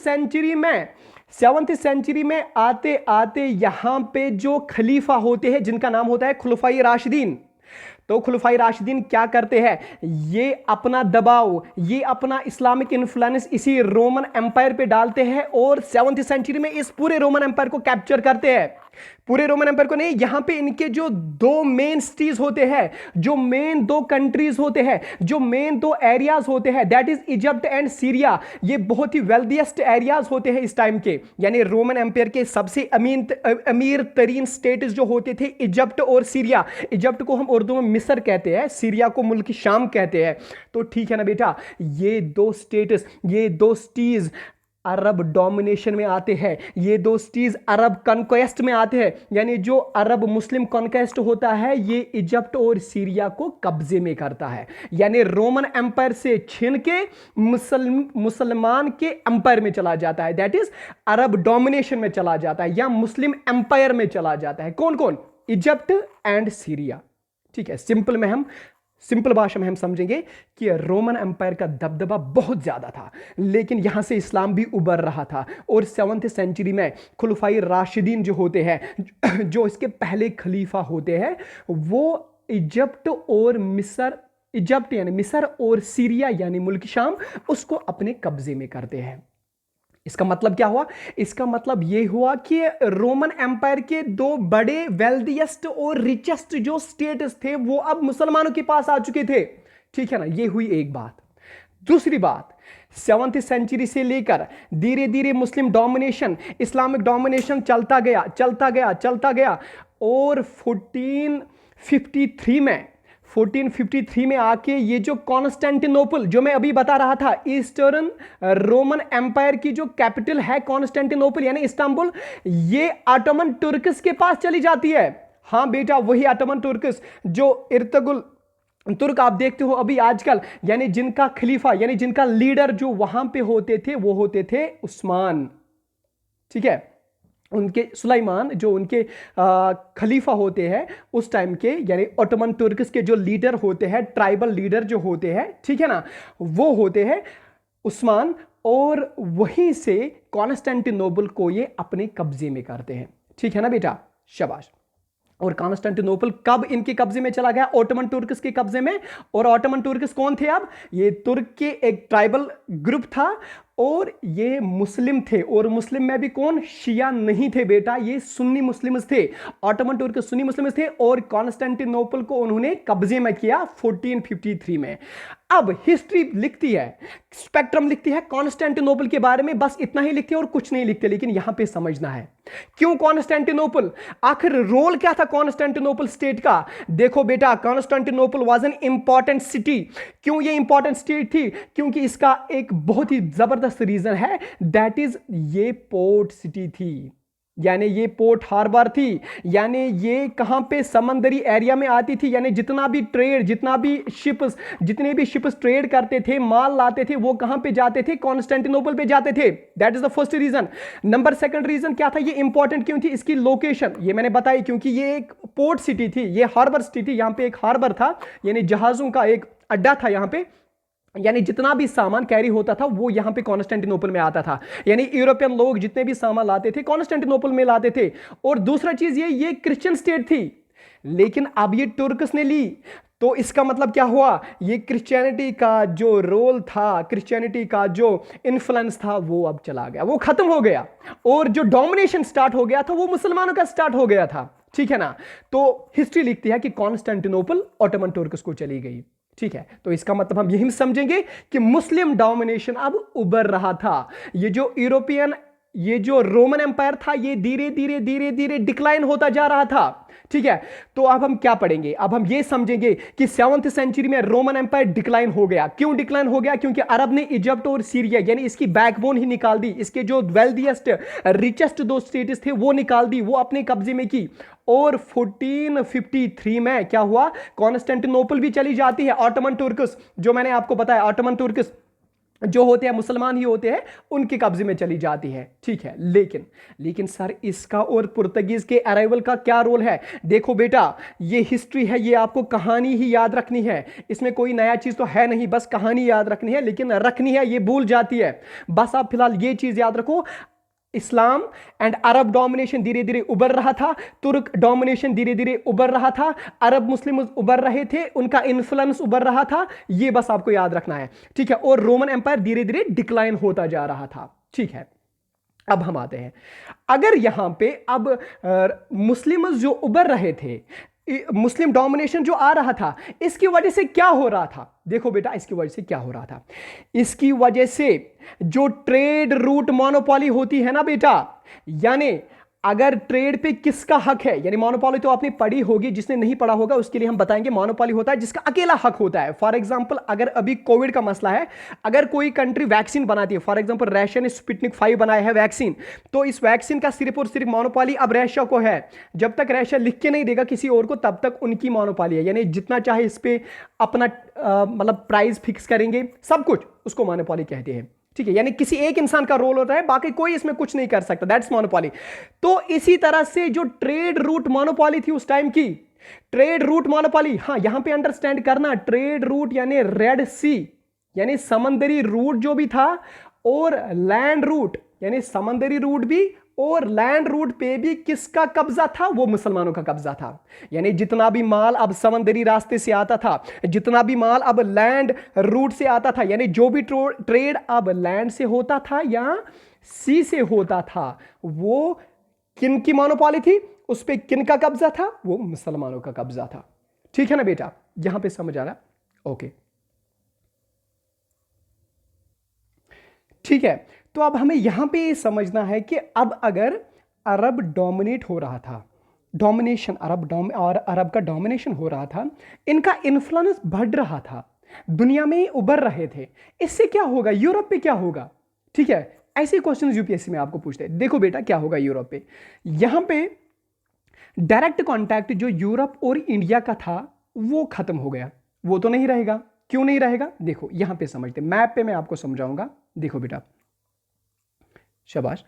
सेंचुरी में आते आते यहां पे जो खलीफा होते हैं जिनका नाम होता है खुलफाई राशिदीन, तो खुलफाई राशिदीन क्या करते हैं? ये अपना दबाव, ये अपना इस्लामिक इन्फ्लुएंस इसी रोमन एम्पायर पे डालते हैं और 7th सेंचुरी में इस पूरे रोमन एम्पायर को कैप्चर करते हैं। पूरे रोमन एम्पायर को नहीं, यहां पे इनके जो दो मेन सिटीज होते हैं, जो मेन दो कंट्रीज होते हैं, जो मेन दो एरियाज होते हैं, that is Egypt and Syria. ये बहुत ही वेल्दिएस्ट एरियाज होते हैं इस टाइम के। यानी रोमन एम्पायर के सबसे अमीर तरीन स्टेट्स जो होते थे, इजिप्ट और सीरिया। इजिप्ट को हम उर्दू में मिस्र कहते हैं, सीरिया को मुल्क शाम कहते हैं। तो ठीक है ना बेटा, ये दो स्टेट्स, ये दो सिटीज अरब डोमिनेशन में आते हैं, ये दो सिटीज अरब कॉन्क्वेस्ट में आते हैं। यानी जो अरब मुस्लिम कॉन्क्वेस्ट होता है, ये इजिप्ट और सीरिया को कब्जे में करता है। यानी रोमन एम्पायर से छीन के मुसलमान के एम्पायर में चला जाता है, दैट इज अरब डोमिनेशन में चला जाता है, या मुस्लिम एम्पायर में चला जाता है। कौन कौन? Egypt and Syria. ठीक है? सिंपल भाषा में हम समझेंगे कि रोमन एम्पायर का दबदबा बहुत ज्यादा था, लेकिन यहां से इस्लाम भी उभर रहा था। और 7th सेंचुरी में खुलफाई राशिदीन जो होते हैं, जो इसके पहले खलीफा होते हैं, वो इजिप्ट यानी मिस्र और सीरिया यानी मुल्क शाम, उसको अपने कब्जे में करते हैं। इसका मतलब क्या हुआ? इसका मतलब यह हुआ कि रोमन एम्पायर के दो बड़े वेल्दिएस्ट और रिचेस्ट जो स्टेट्स थे, वो अब मुसलमानों के पास आ चुके थे। ठीक है ना? यह हुई एक बात। दूसरी बात, 7th सेंचुरी से लेकर धीरे धीरे मुस्लिम डोमिनेशन, इस्लामिक डोमिनेशन चलता गया और 1453 में आके ये जो कॉन्स्टेंटिनोपल, जो मैं अभी बता रहा था, ईस्टर्न रोमन एम्पायर की जो कैपिटल है कॉन्स्टेंटिनोपल यानी इस्तांबुल, ये ऑटोमन तुर्कस के पास चली जाती है। हां बेटा, वही ऑटोमन तुर्कस जो इर्तुगरुल तुर्क आप देखते हो अभी आजकल, यानी जिनका खलीफा, यानी जिनका लीडर जो वहां पे होते थे, वो होते थे उस्मान। ठीक है? उनके सुलाइमान जो उनके खलीफा होते हैं उस टाइम के, यानी ऑटोमन तुर्कस के जो लीडर होते हैं, ट्राइबल लीडर जो होते हैं, ठीक है ना, वो होते हैं उस्मान। और वहीं से कॉन्स्टेंटिनोपल को ये अपने कब्जे में करते हैं। ठीक है ना बेटा? शाबाश। और कॉन्स्टेंटिनोपल कब इनके कब्जे में चला गया? ऑटोमन तुर्कस के कब्जे में। और ऑटोमन तुर्कस कौन थे? अब ये तुर्क के एक ट्राइबल ग्रुप था और ये मुस्लिम थे। और मुस्लिम में भी कौन? शिया नहीं थे बेटा, ये सुन्नी मुस्लिम्स थे। ऑटोमन तुर्क सुन्नी मुस्लिम्स थे और कॉन्स्टेंटिनोपल को उन्होंने कब्जे में किया 1453 में। अब हिस्ट्री लिखती है, स्पेक्ट्रम लिखती है कॉन्स्टेंटिनोपल के बारे में, बस इतना ही लिखती है और कुछ नहीं लिखते। लेकिन यहां पे समझना है क्यों कॉन्स्टेंटिनोपल, आखिर रोल क्या था कॉन्स्टेंटिनोपल स्टेट का? देखो बेटा, Constantinople was an important city. क्यों ये इंपॉर्टेंट स्टेट थी? क्योंकि इसका एक बहुत ही जबरदस्त रीजन है, दैट इज ये पोर्ट सिटी थी, यानी ये पोर्ट हार्बर थी। यानी ये कहां पे? समंदरी एरिया में आती थी। यानी जितने भी शिप्स ट्रेड करते थे, माल लाते थे, वो कहां पे जाते थे? कॉन्स्टेंटिनोपल पे जाते थे। That is the first reason. Number second reason क्या था? ये इंपॉर्टेंट क्यों थी? इसकी लोकेशन, ये मैंने बताई, क्योंकि ये एक पोर्ट सिटी थी, ये हार्बर सिटी थी। यहां पे एक हार्बर था, यानी जहाजों का एक अड्डा था यहां पे। यानी जितना भी सामान कैरी होता था वो यहां पे कॉन्स्टेंटिनोपल में आता था। यानी यूरोपियन लोग जितने भी सामान लाते थे कॉन्स्टेंटिनोपल में लाते थे। और दूसरा चीज ये क्रिश्चियन स्टेट थी। लेकिन अब ये तुर्कस ने ली, तो इसका मतलब क्या हुआ, ये क्रिश्चियनिटी का जो रोल था, क्रिश्चियनिटी का जो इन्फ्लुएंस था, वो अब चला गया, वो खत्म हो गया, और जो डोमिनेशन स्टार्ट हो गया था वो मुसलमानों का स्टार्ट हो गया था। ठीक है ना। तो हिस्ट्री लिखती है कि कॉन्स्टेंटिनोपल ऑटोमन तुर्कस को चली गई। ठीक है, तो इसका मतलब हम यही समझेंगे कि मुस्लिम डोमिनेशन अब उभर रहा था। ये जो यूरोपियन, ये जो रोमन एम्पायर था, ये धीरे धीरे धीरे धीरे डिक्लाइन होता जा रहा था। ठीक है, तो अब हम क्या पढ़ेंगे, अब हम ये समझेंगे कि 7th सेंचुरी में रोमन एम्पायर डिक्लाइन हो गया। क्यों डिक्लाइन हो गया? क्योंकि अरब ने इजिप्ट और सीरिया यानी इसकी बैकबोन ही निकाल दी, इसके जो वेल्दीएस्ट रिचेस्ट दो स्टेट्स थे वो निकाल दी, वो अपने कब्जे में की। और 1453 में क्या हुआ, कॉन्स्टेंटिनोपल भी चली जाती है। ऑटोमन तुर्कस, जो मैंने आपको बताया, ऑटोमन तुर्कस जो होते हैं मुसलमान ही होते हैं, उनके कब्जे में चली जाती है। ठीक है, लेकिन सर इसका और पुर्तगीज के अराइवल का क्या रोल है? देखो बेटा, ये हिस्ट्री है, ये आपको कहानी ही याद रखनी है, इसमें कोई नया चीज तो है नहीं, बस कहानी याद रखनी है, लेकिन रखनी है, ये भूल जाती है। बस आप फिलहाल ये चीज याद रखो, इस्लाम एंड अरब डोमिनेशन धीरे धीरे उभर रहा था, तुर्क डोमिनेशन धीरे धीरे उभर रहा था, अरब मुस्लिम उभर रहे थे, उनका इन्फ्लुएंस उभर रहा था, ये बस आपको याद रखना है। ठीक है, और रोमन एम्पायर धीरे धीरे डिक्लाइन होता जा रहा था। ठीक है, अब हम आते हैं, अगर यहां पे अब मुस्लिम जो उभर रहे थे, मुस्लिम डोमिनेशन जो आ रहा था, इसकी वजह से क्या हो रहा था? देखो बेटा, इसकी वजह से क्या हो रहा था, इसकी वजह से जो ट्रेड रूट मोनोपोली होती है ना बेटा, यानी अगर ट्रेड पे किसका हक है, यानी मोनोपोली तो आपने पढ़ी होगी, जिसने नहीं पढ़ा होगा उसके लिए हम बताएंगे। मोनोपोली होता है जिसका अकेला हक होता है। फॉर एग्जांपल, अगर अभी कोविड का मसला है, अगर कोई कंट्री वैक्सीन बनाती है, फॉर एग्जांपल रशिया ने स्पुतनिक 5 बनाया है वैक्सीन, तो इस वैक्सीन का सिर्फ और सिर्फ मोनोपोली अब रशिया को है। जब तक रशिया लिख के नहीं देगा किसी और को, तब तक उनकी मोनोपोली है, यानी जितना चाहे इस पे अपना मतलब प्राइस फिक्स करेंगे, सब कुछ, उसको मोनोपोली कहते हैं। ठीक है, यानी किसी एक इंसान का रोल होता है, बाकी कोई इसमें कुछ नहीं कर सकता, दैट्स मोनोपोली। तो इसी तरह से जो ट्रेड रूट मोनोपोली थी उस टाइम की, ट्रेड रूट मोनोपोली, हाँ यहां पे अंडरस्टैंड करना, ट्रेड रूट यानी रेड सी, यानी समंदरी रूट जो भी था, और लैंड रूट यानी समंदरी रूट भी, और लैंड रूट पे भी किसका कब्जा था? वो मुसलमानों का कब्जा था। यानी जितना भी माल अब समंदरी रास्ते से आता था, जितना भी माल अब लैंड रूट से आता था, यानी जो भी ट्रेड अब लैंड से होता था या सी से होता था, वो किन की मोनोपोली थी? उस पे किन का कब्जा था? वो मुसलमानों का कब्जा था। ठीक है ना बेटा, यहां पे समझ आ रहा? ओके, ठीक है। तो अब हमें यहां पे समझना है कि अब अगर अरब डोमिनेट हो रहा था, डोमिनेशन और अरब का डोमिनेशन हो रहा था, इनका इन्फ्लुएंस बढ़ रहा था, दुनिया में उभर रहे थे, इससे क्या होगा? यूरोप पे क्या होगा? ठीक है, ऐसे क्वेश्चन यूपीएससी में आपको पूछते हैं। देखो बेटा, क्या होगा यूरोप पे? यहां पे डायरेक्ट कांटेक्ट जो यूरोप और इंडिया का था वो खत्म हो गया, वो तो नहीं रहेगा। क्यों नहीं रहेगा? देखो यहां पे समझते, मैप पे मैं आपको समझाऊंगा। देखो बेटा, शाबाश,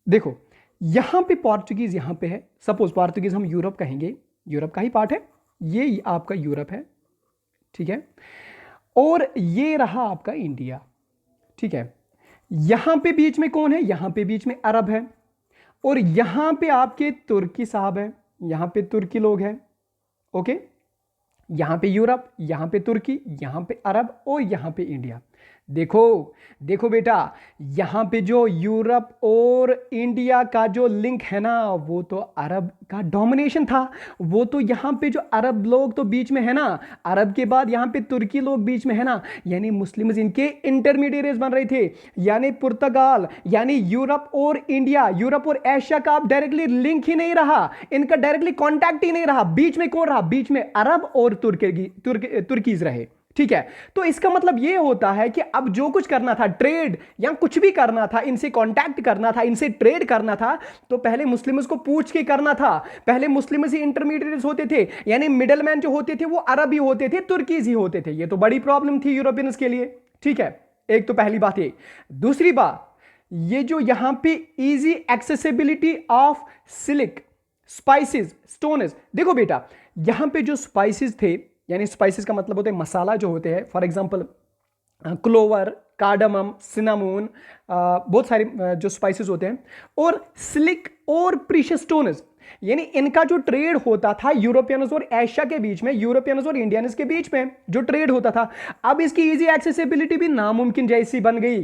देखो यहां पे पोर्चुगीज यहां पे है, सपोज पोर्चुगीज हम यूरोप कहेंगे, यूरोप का ही पार्ट है, ये आपका यूरोप है। ठीक है, और ये रहा आपका इंडिया। ठीक है, यहां पे बीच में कौन है? यहां पे बीच में अरब है, और यहां पे आपके तुर्की साहब है, यहां पे तुर्की लोग हैं। ओके, यहां पे यूरोप, यहां पे तुर्की, यहां पे अरब, और यहां पे इंडिया। देखो देखो बेटा, यहां पे जो यूरोप और इंडिया का जो लिंक है ना, वो तो अरब का डोमिनेशन था, वो तो यहां पे जो अरब लोग तो बीच में है ना, अरब के बाद यहां पे तुर्की लोग बीच में है ना, यानी मुस्लिम्स इनके इंटरमीडिएट्स बन रहे थे। यानी पुर्तगाल, यानी यूरोप और इंडिया, यूरोप और एशिया का अब डायरेक्टली लिंक ही नहीं रहा, इनका डायरेक्टली कॉन्टैक्ट ही नहीं रहा। बीच में कौन रहा? बीच में अरब और तुर्कीज रहे। ठीक है, तो इसका मतलब यह होता है कि अब जो कुछ करना था, ट्रेड या कुछ भी करना था, इनसे कांटेक्ट करना था, इनसे ट्रेड करना था, तो पहले मुस्लिम्स को पूछ के करना था। पहले मुस्लिम्स ही इंटरमीडिएट्स होते थे, यानी मिडलमैन जो होते थे वो अरब ही होते थे, तुर्कीज ही होते थे। ये तो बड़ी प्रॉब्लम थी यूरोपियंस के लिए। ठीक है, एक तो पहली बात ये। दूसरी बात, ये जो यहां पे इजी एक्सेसिबिलिटी ऑफ सिलिक, स्पाइसेस, स्टोन्स, देखो बेटा यहां पे जो स्पाइसेस थे, यानी स्पाइसेस का मतलब होता है मसाला जो होते हैं, for example clover, cardamom, cinnamon, बहुत सारे जो स्पाइसेस होते हैं, और सिलिक और प्रीशियस स्टोन्स, यानी इनका जो ट्रेड होता था यूरोपियंस और एशिया के बीच में, यूरोपियंस और इंडियंस के बीच में जो ट्रेड होता था, अब इसकी इजी एक्सेसिबिलिटी भी नामुमकिन जैसी बन गई।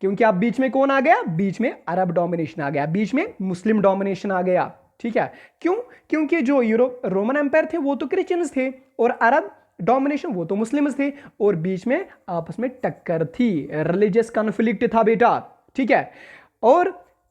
क्योंकि अब बीच में कौन आ गया? बीच में अरब डोमिनेशन आ गया, बीच में मुस्लिम डोमिनेशन आ गया। ठीक है, क्यों? क्योंकि जो यूरोप रोमन एम्पायर थे वो तो क्रिश्चियंस थे और अरब डोमिनेशन वो तो मुस्लिम्स थे, और बीच में आपस में टक्कर थी, रिलीजियस कॉन्फ्लिक्ट था बेटा। ठीक है, और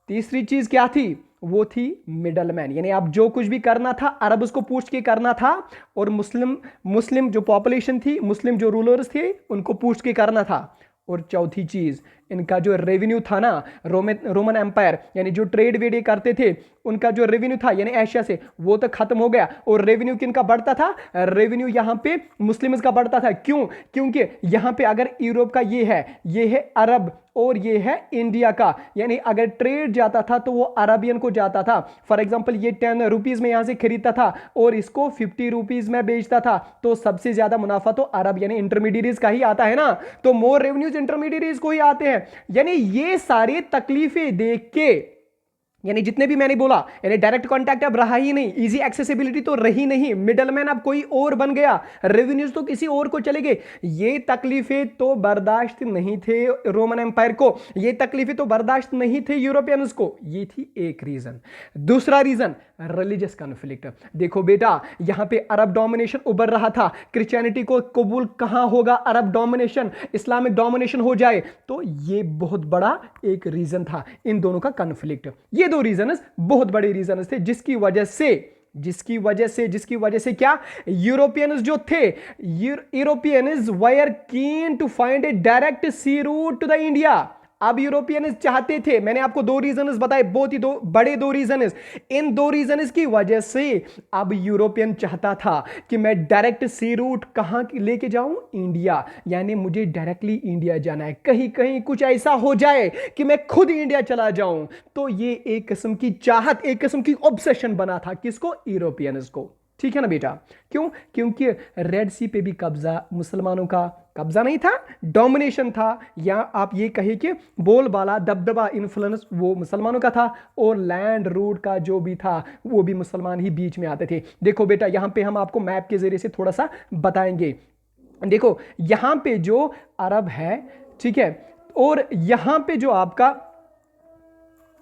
तीसरी चीज क्या थी? वो थी मिडलमैन, यानी आप जो कुछ भी करना था अरब उसको पूछ के करना था, और मुस्लिम जो पॉपुलेशन थी, मुस्लिम जो रूलर्स थे उनको पूछ के करना था। और चौथी चीज, इनका जो रेवेन्यू था ना, रोमन एम्पायर यानी जो ट्रेड वेड करते थे, उनका जो रेवेन्यू था यानी एशिया से, वो तो खत्म हो गया। और रेवेन्यू किनका बढ़ता था? रेवेन्यू यहां पे मुस्लिम्स का बढ़ता था। क्यों? क्योंकि यहां पे अगर यूरोप का ये है अरब और ये है इंडिया का, यानी अगर ट्रेड जाता था तो वो अरबियन को जाता था। फॉर एग्जांपल ये 10 रुपीज में यहां से खरीदता था और इसको 50 रुपीज में बेचता था, तो सबसे ज्यादा मुनाफा तो अरब यानी इंटरमीडियरीज का ही आता है ना, तो मोर रेवेन्यूज इंटरमीडियरीज को ही आते हैं। यानी ये सारी तकलीफें देख के, यानी जितने भी मैंने बोला, यानी डायरेक्ट कांटेक्ट अब रहा ही नहीं, इजी एक्सेसिबिलिटी तो रही नहीं, मिडलमैन अब कोई और बन गया, रेवेन्यूज तो किसी और को चले गए। ये तकलीफें तो बर्दाश्त नहीं थे रोमन एम्पायर को, ये तकलीफें तो बर्दाश्त नहीं थे यूरोपियंस को। ये थी एक रीजन। दूसरा रीजन, रिलीजियस कॉन्फ्लिक्ट। देखो बेटा, यहां पे अरब डोमिनेशन उभर रहा था, क्रिश्चियनिटी को कबूल कहां होगा? अरब डोमिनेशन, इस्लामिक डोमिनेशन हो जाए, तो ये बहुत बड़ा एक रीजन था इन दोनों का कॉन्फ्लिक्ट। ये दो रीजन बहुत बड़े रीजन थे जिसकी वजह से क्या? यूरोपियंस जो थे, Europeans were keen to find a direct sea route to the India. अब यूरोपियन चाहते थे, मैंने आपको दो रीजन बताए, बहुत ही दो बड़े दो रीजन। इन दो रीजन की वजह से अब यूरोपियन चाहता था कि मैं डायरेक्ट सी रूट कहां लेके जाऊं? इंडिया, यानी मुझे डायरेक्टली इंडिया जाना है, कहीं कहीं कुछ ऐसा हो जाए कि मैं खुद इंडिया चला जाऊं। तो ये एक किस्म की चाहत, एक किस्म की ऑब्सेशन बना था किसको? यूरोपियंस को। ठीक है ना बेटा? क्यों? क्योंकि रेड सी पे भी कब्जा मुसलमानों का कब्जा नहीं था, डोमिनेशन था, या आप ये कहिए कि बोलबाला, दबदबा, इन्फ्लुएंस वो मुसलमानों का था, और लैंड रूट का जो भी था वो भी मुसलमान ही बीच में आते थे। देखो बेटा, यहां पे हम आपको मैप के जरिए से थोड़ा सा बताएंगे। देखो यहां पे जो अरब है, ठीक है, और यहां पे जो आपका,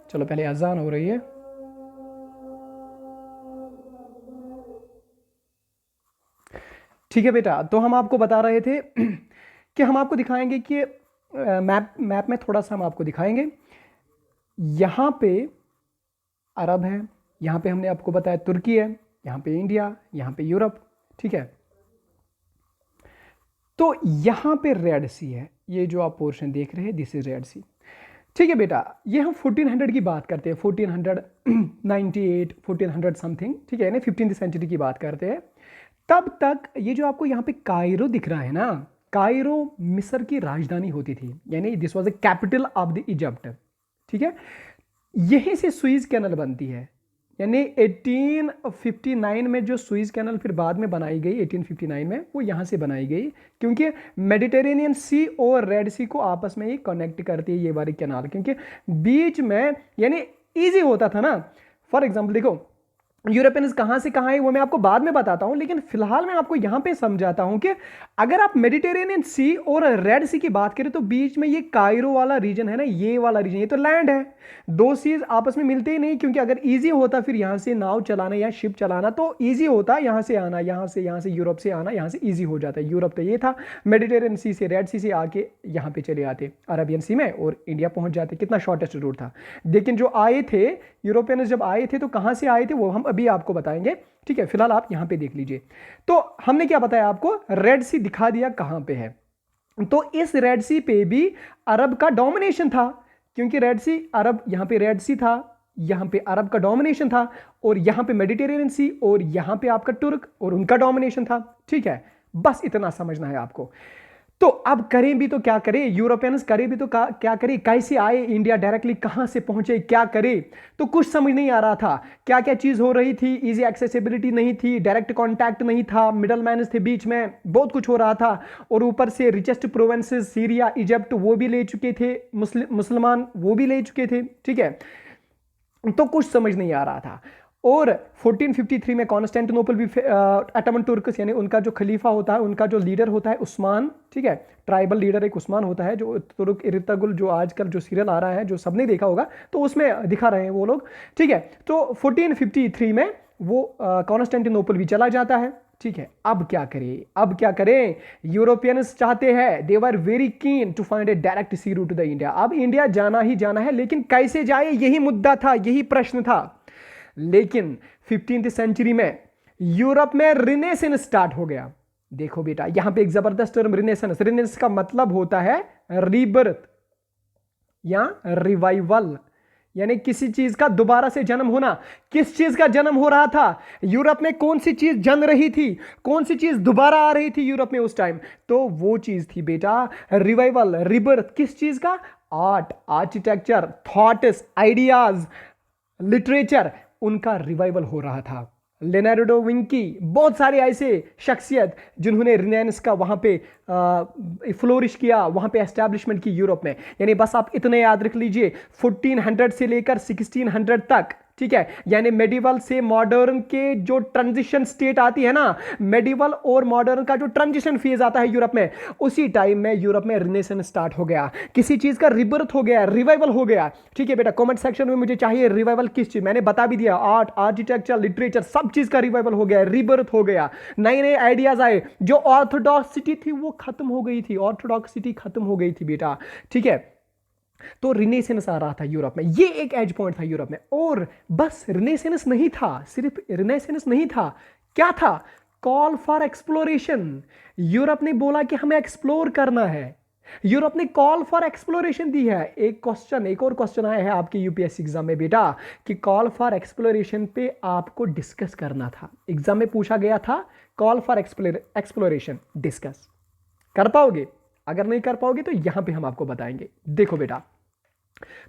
चलो पहले अजान हो रही है, ठीक है बेटा। तो हम आपको बता रहे थे कि हम आपको दिखाएंगे कि मैप में थोड़ा सा हम आपको दिखाएंगे। यहां पे अरब है, यहां पे हमने आपको बताया तुर्की है, यहां पे इंडिया, यहां पे यूरोप। ठीक है, तो यहां पे रेड सी है, ये जो आप पोर्शन देख रहे हैं दिस इज रेड सी। ठीक है बेटा, ये हम 1400 की बात करते हैं, 1498, 1400 समथिंग, ठीक है, यानी 15वीं सेंचुरी की बात करते हैं। तब तक ये जो आपको यहाँ पे कायरो दिख रहा है ना, कायरो मिस्र की राजधानी होती थी, यानी this was the capital of the Egypt. ठीक है, यहीं से सुइज कैनल बनती है, यानी 1859 में जो सुइज कैनल फिर बाद में बनाई गई 1859 में, वो यहां से बनाई गई, क्योंकि मेडिटेरेनियन सी और रेड सी को आपस में ही कनेक्ट करती है ये वाली कैनाल, क्योंकि बीच में यानी इजी होता था ना। फॉर एग्जाम्पल देखो, यूरोपियंस कहां से कहां है वो मैं आपको बाद में बताता हूं, लेकिन फिलहाल मैं आपको यहां पे समझाता हूं कि अगर आप मेडिटेरेनियन सी और रेड सी की बात करें तो बीच में ये कायरो वाला रीजन है ना, ये वाला रीजन, ये तो लैंड है, दो सीज आपस में मिलते ही नहीं, क्योंकि अगर इजी होता फिर यहां से नाव चलाना या शिप चलाना तो इजी होता, यहां से आना, यहां से यूरोप से आना, यहां से इजी हो जाता है। यूरोप तो ये था, मेडिटेरेनियन सी से रेड सी से आके यहां पे चले आते अरबियन सी में और इंडिया पहुंच जाते, कितना शॉर्टेस्ट रूट था। लेकिन जो आए थे यूरोपियंस, जब आए थे तो कहां से आए थे वो हम अभी आपको बताएंगे। ठीक है, फिलहाल आप यहां पे देख लीजिए। तो हमने क्या बताया आपको, रेड सी दिखा दिया कहां पे है, तो इस रेड सी पे भी अरब का डोमिनेशन था, क्योंकि रेड सी अरब, यहां पे रेड सी था, यहां पे अरब का डोमिनेशन था, और यहां पे मेडिटेरेनियन सी और यहां पे आपका तुर्क और उनका डोमिनेशन था। ठीक है, बस इतना समझना है आपको। तो अब करें भी तो क्या करें, यूरोपियंस करें भी तो क्या करें, कैसे आए इंडिया डायरेक्टली, कहां से पहुंचे, क्या करें, तो कुछ समझ नहीं आ रहा था। क्या क्या चीज हो रही थी, इजी एक्सेसिबिलिटी नहीं थी, डायरेक्ट कांटेक्ट नहीं था, मिडल मैन थे बीच में, बहुत कुछ हो रहा था, और ऊपर से रिचेस्ट प्रोविंसेस सीरिया, इजिप्ट वो भी ले चुके थे, मुसलमान वो भी ले चुके थे। ठीक है, तो कुछ समझ नहीं आ रहा था। और 1453 में कॉन्स्टेंटिनोपल भी अटमन तुर्कस यानी उनका जो खलीफा होता है, उनका जो लीडर होता है उस्मान, ठीक है, ट्राइबल लीडर एक उस्मान होता है, जो तुर्क इरतुगरुल जो आजकल जो सीरियल आ रहा है जो सबने देखा होगा तो उसमें दिखा रहे हैं वो लोग, ठीक है। तो 1453 में वो कॉन्स्टेंटिनोपल भी चला जाता है, ठीक है। अब क्या करें, अब क्या करें, यूरोपियंस चाहते हैं, they were very keen to find a direct sea route to the India. अब इंडिया जाना ही जाना है, लेकिन कैसे जाए यही मुद्दा था, यही प्रश्न था। लेकिन 15वीं सेंचुरी में यूरोप में रिनेसेंस स्टार्ट हो गया। देखो बेटा, यहां पे एक जबरदस्त टर्म रिनेसेंस, रिनेसेंस का मतलब होता है रीबर्थ या रिवाइवल, यानी किसी चीज का दोबारा से जन्म होना। किस चीज का जन्म हो रहा था यूरोप में, कौन सी चीज जन रही थी, कौन सी चीज दोबारा आ रही थी यूरोप में उस टाइम, तो वो चीज थी बेटा रिवाइवल, रिबर्थ। किस चीज का, art, architecture, thoughts, ideas, literature, उनका रिवाइवल हो रहा था। लेनार्डो विंकी, बहुत सारे ऐसे शख्सियत जिन्होंने रिनेसांस का वहां पे फ्लोरिश किया, वहां पे एस्टैब्लिशमेंट की यूरोप में। यानी बस आप इतने याद रख लीजिए 1400 से लेकर 1600 तक, ठीक है, यानी मेडिवल से मॉडर्न के जो ट्रांजिशन स्टेट आती है ना, मेडिवल और मॉडर्न का जो ट्रांजिशन फेज आता है यूरोप में, उसी टाइम में यूरोप में रिनेसेंस स्टार्ट हो गया, किसी चीज का रिबर्थ हो गया, रिवाइवल हो गया। ठीक है बेटा, कमेंट सेक्शन में मुझे चाहिए रिवाइवल किस चीज, मैंने बता भी दिया, आर्ट, आर्किटेक्चर, लिटरेचर, सब चीज का रिवाइवल हो गया, रिबर्थ हो गया, नए नए आइडियाज आए। जो ऑर्थोडॉक्सिटी थी वो खत्म हो गई थी, ऑर्थोडॉक्सिटी खत्म हो गई थी बेटा, ठीक है। तो रिनेसेंस आ रहा था यूरोप में, ये एक एज पॉइंट था यूरोप में। और बस रिनेसेंस नहीं था, सिर्फ रिनेसेंस नहीं था, क्या था, कॉल फॉर एक्सप्लोरेशन। यूरोप ने बोला कि हमें एक्सप्लोर करना है, यूरोप ने कॉल फॉर एक्सप्लोरेशन दी है। एक क्वेश्चन, एक और क्वेश्चन आया है आपके यूपीएससी एग्जाम में बेटा कि कॉल फॉर एक्सप्लोरेशन पे आपको डिस्कस करना था, एग्जाम में पूछा गया था कॉल फॉर एक्सप्लोरेशन डिस्कस कर पाओगे, अगर नहीं कर पाओगे तो यहां पे हम आपको बताएंगे। देखो बेटा,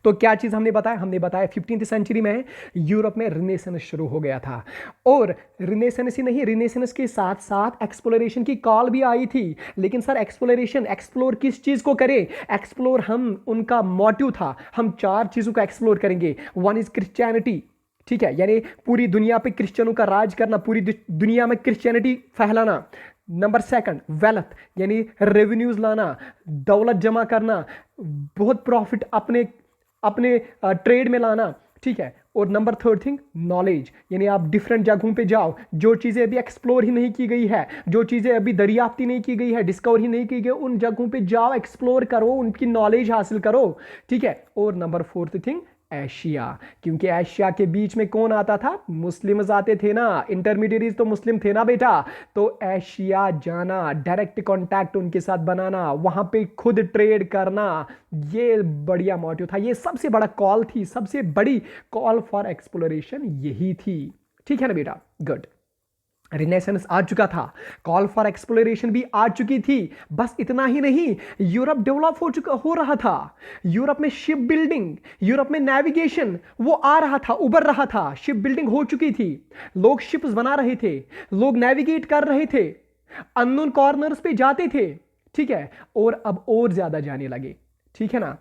तो क्या चीज हमने बताया, हमने बताया 15वीं सेंचुरी में यूरोप में रिनेसेंस शुरू हो गया था। और रिनेसेंस ही नहीं, रिनेसेंस के साथ साथ एक्सप्लोरेशन की कॉल भी आई थी। लेकिन सर एक्सप्लोरेशन, एक्सप्लोर किस चीज को करें, एक्सप्लोर हम, उनका मोटिव था हम 4 चीजों का एक्सप्लोर करेंगे। वन इज क्रिश्चियनिटी, ठीक है, यानी पूरी दुनिया पे क्रिश्चियनों का राज करना, पूरी दुनिया में क्रिश्चियनिटी फैलाना। नंबर 2 वेल्थ, यानी रेवेन्यूज लाना, दौलत जमा करना, बहुत प्रॉफिट अपने अपने ट्रेड में लाना, ठीक है। और नंबर 3 थिंग नॉलेज, यानी आप डिफरेंट जगहों पे जाओ, जो चीज़ें अभी एक्सप्लोर ही नहीं की गई है, जो चीज़ें अभी दरियाफ्ती नहीं की गई है, डिस्कवर ही नहीं की गई, उन जगहों पे जाओ, एक्सप्लोर करो, उनकी नॉलेज हासिल करो, ठीक है। और नंबर 4 थिंग एशिया, क्योंकि एशिया के बीच में कौन आता था, मुस्लिम्स आते थे ना, इंटरमीडिएरीज तो मुस्लिम थे ना बेटा, तो एशिया जाना, डायरेक्ट कांटेक्ट उनके साथ बनाना, वहां पे खुद ट्रेड करना, ये बढ़िया मोटिव था, ये सबसे बड़ा कॉल थी, सबसे बड़ी कॉल फॉर एक्सप्लोरेशन यही थी, ठीक है ना बेटा, गुड। रिनेसेंस आ चुका था, कॉल फॉर एक्सप्लोरेशन भी आ चुकी थी। बस इतना ही नहीं, यूरोप डेवलप हो रहा था, यूरोप में शिप बिल्डिंग, यूरोप में नेविगेशन वो आ रहा था, उभर रहा था, शिप बिल्डिंग हो चुकी थी, लोग शिप्स बना रहे थे, लोग नेविगेट कर रहे थे, अननोन कॉर्नर्स पे जाते थे, ठीक है। और अब और ज्यादा जाने लगे, ठीक है ना।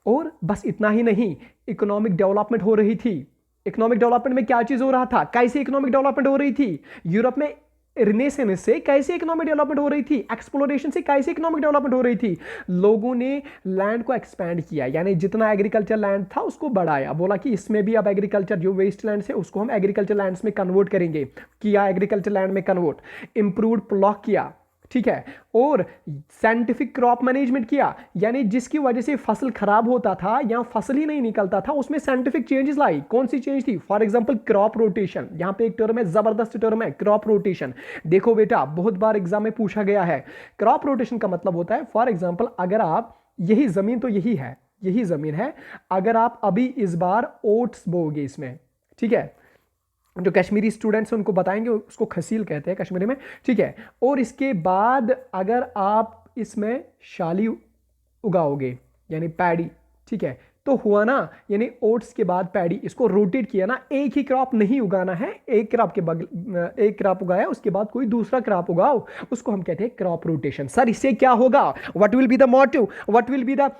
और बस इतना ही नहीं, इकोनॉमिक डेवलपमेंट हो रही थी। इकोनॉमिक डेवलपमेंट में क्या चीज हो रहा था, कैसे इकोनॉमिक डेवलपमेंट हो रही थी यूरोप में, रिनेसेंस से कैसे इकोनॉमिक डेवलपमेंट हो रही थी, एक्सप्लोरेशन से कैसे इकोनॉमिक डेवलपमेंट हो रही थी। लोगों ने लैंड को एक्सपैंड किया, यानी जितना एग्रीकल्चर लैंड था उसको बढ़ाया, बोला कि इसमें भी अब एग्रीकल्चर जो वेस्ट लैंड है उसको हम एग्रीकल्चर लैंड्स में कन्वर्ट करेंगे, किया एग्रीकल्चर लैंड में कन्वर्ट, इंप्रूव्ड प्लॉट किया, ठीक है। और साइंटिफिक क्रॉप मैनेजमेंट किया, यानी जिसकी वजह से फसल खराब होता था या फसल ही नहीं निकलता था, उसमें साइंटिफिक चेंजेस लाई। कौन सी चेंज थी, फॉर एग्जांपल क्रॉप रोटेशन, यहां पे एक टर्म है, जबरदस्त टर्म है क्रॉप रोटेशन। देखो बेटा, बहुत बार एग्जाम में पूछा गया है, क्रॉप रोटेशन का मतलब होता है, फॉर एग्जाम्पल अगर आप, यही जमीन तो यही है, यही जमीन है, अगर आप अभी इस बार ओट्स बोगे इसमें, ठीक है, जो कश्मीरी स्टूडेंट्स हैं उनको बताएंगे, उसको खसील कहते हैं कश्मीरी में, ठीक है। और इसके बाद अगर आप इसमें शाली उगाओगे, यानी पैडी, ठीक है, तो हुआ ना, यानी ओट्स के बाद पैडी, इसको रोटेट किया ना, एक ही क्रॉप नहीं उगाना है, एक क्रॉप के बगल एक क्रॉप उगाया उसके बाद कोई दूसरा क्रॉप उगाओ, उसको हम कहते हैं क्रॉप रोटेशन। सर इससे क्या होगा, what will be the motive, what will be the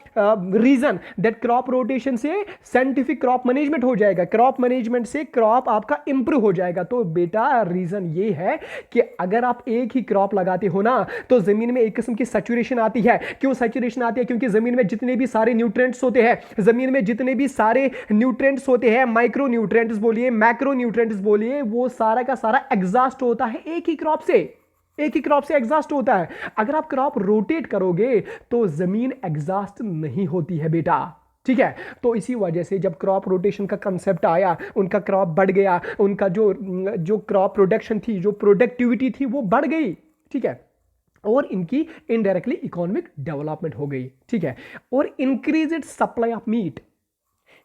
reason that crop rotation से साइंटिफिक क्रॉप मैनेजमेंट हो जाएगा, क्रॉप मैनेजमेंट से क्रॉप आपका इंप्रूव हो जाएगा। तो बेटा रीजन ये है कि अगर आप एक ही क्रॉप लगाते हो ना तो जमीन में एक किस्म की सैचुरेशन आती है। क्यों सैचुरेशन आती है, क्योंकि जमीन में जितने भी सारे न्यूट्रिएंट्स होते हैं, जमीन में जितने भी सारे न्यूट्रिएंट्स होते हैं, माइक्रो न्यूट्रिएंट्स बोलिए, मैक्रो न्यूट्रिएंट्स बोलिए, वो सारा का सारा एग्जॉस्ट होता है एक ही क्रॉप से, एक ही क्रॉप से एग्जॉस्ट होता है। अगर आप क्रॉप रोटेट करोगे तो जमीन एग्जॉस्ट नहीं होती है बेटा, ठीक है। तो इसी वजह से जब क्रॉप रोटेशन का कंसेप्ट आया, उनका क्रॉप बढ़ गया, उनका जो क्रॉप प्रोडक्शन थी, जो प्रोडक्टिविटी थी वो बढ़ गई, ठीक है, और इनकी इनडायरेक्टली इकोनॉमिक डेवलपमेंट हो गई, ठीक है, और इंक्रीज्ड सप्लाई ऑफ मीट,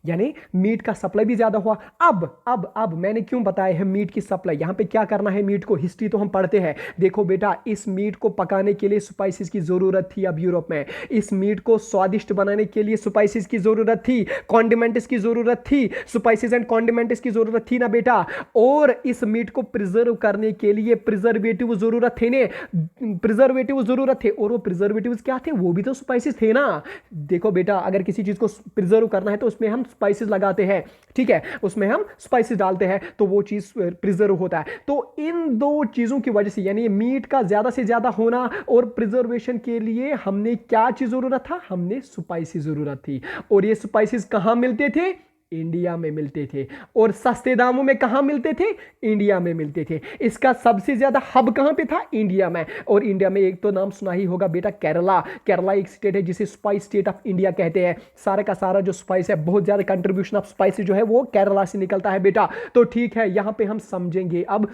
यानी मीट का सप्लाई भी ज्यादा हुआ। अब मैंने क्यों बताया है मीट की सप्लाई, यहां पे क्या करना है मीट को, हिस्ट्री तो हम पढ़ते हैं। देखो बेटा, इस मीट को पकाने के लिए स्पाइसेस की जरूरत थी। अब यूरोप में इस मीट को स्वादिष्ट बनाने के लिए स्पाइसेस की जरूरत थी, कॉन्डिमेंट्स की जरूरत थी, स्पाइसेस एंड कॉन्डिमेंट्स की जरूरत थी ना बेटा। और इस मीट को प्रिजर्व करने के लिए प्रिजर्वेटिव जरूरत थे ने, प्रिजर्वेटिव जरूरत थे, और वो प्रिजर्वेटिव क्या थे, वो भी तो स्पाइसेस थे ना। देखो बेटा, अगर किसी चीज को प्रिजर्व करना है तो उसमें हम स्पाइसेस लगाते हैं, ठीक है, उसमें हम स्पाइसेस डालते हैं तो वो चीज प्रिजर्व होता है। तो इन दो चीजों की वजह से, यानी मीट का ज्यादा से ज्यादा होना और प्रिजर्वेशन के लिए हमने क्या चीज जरूरत था, हमने स्पाइसेस जरूरत थी। और ये स्पाइसेस कहां मिलते थे, इंडिया में मिलते थे। और सस्ते दामों में कहां मिलते थे, इंडिया में मिलते थे। इसका सबसे ज्यादा हब कहां पे था, इंडिया में। और इंडिया में एक तो नाम सुना ही होगा बेटा, केरला। केरला एक स्टेट है जिसे स्पाइस स्टेट ऑफ इंडिया कहते हैं। सारा का सारा जो स्पाइस है, बहुत ज्यादा कंट्रीब्यूशन ऑफ स्पाइस जो है वो केरला से निकलता है बेटा। तो ठीक है, यहां पे हम समझेंगे। अब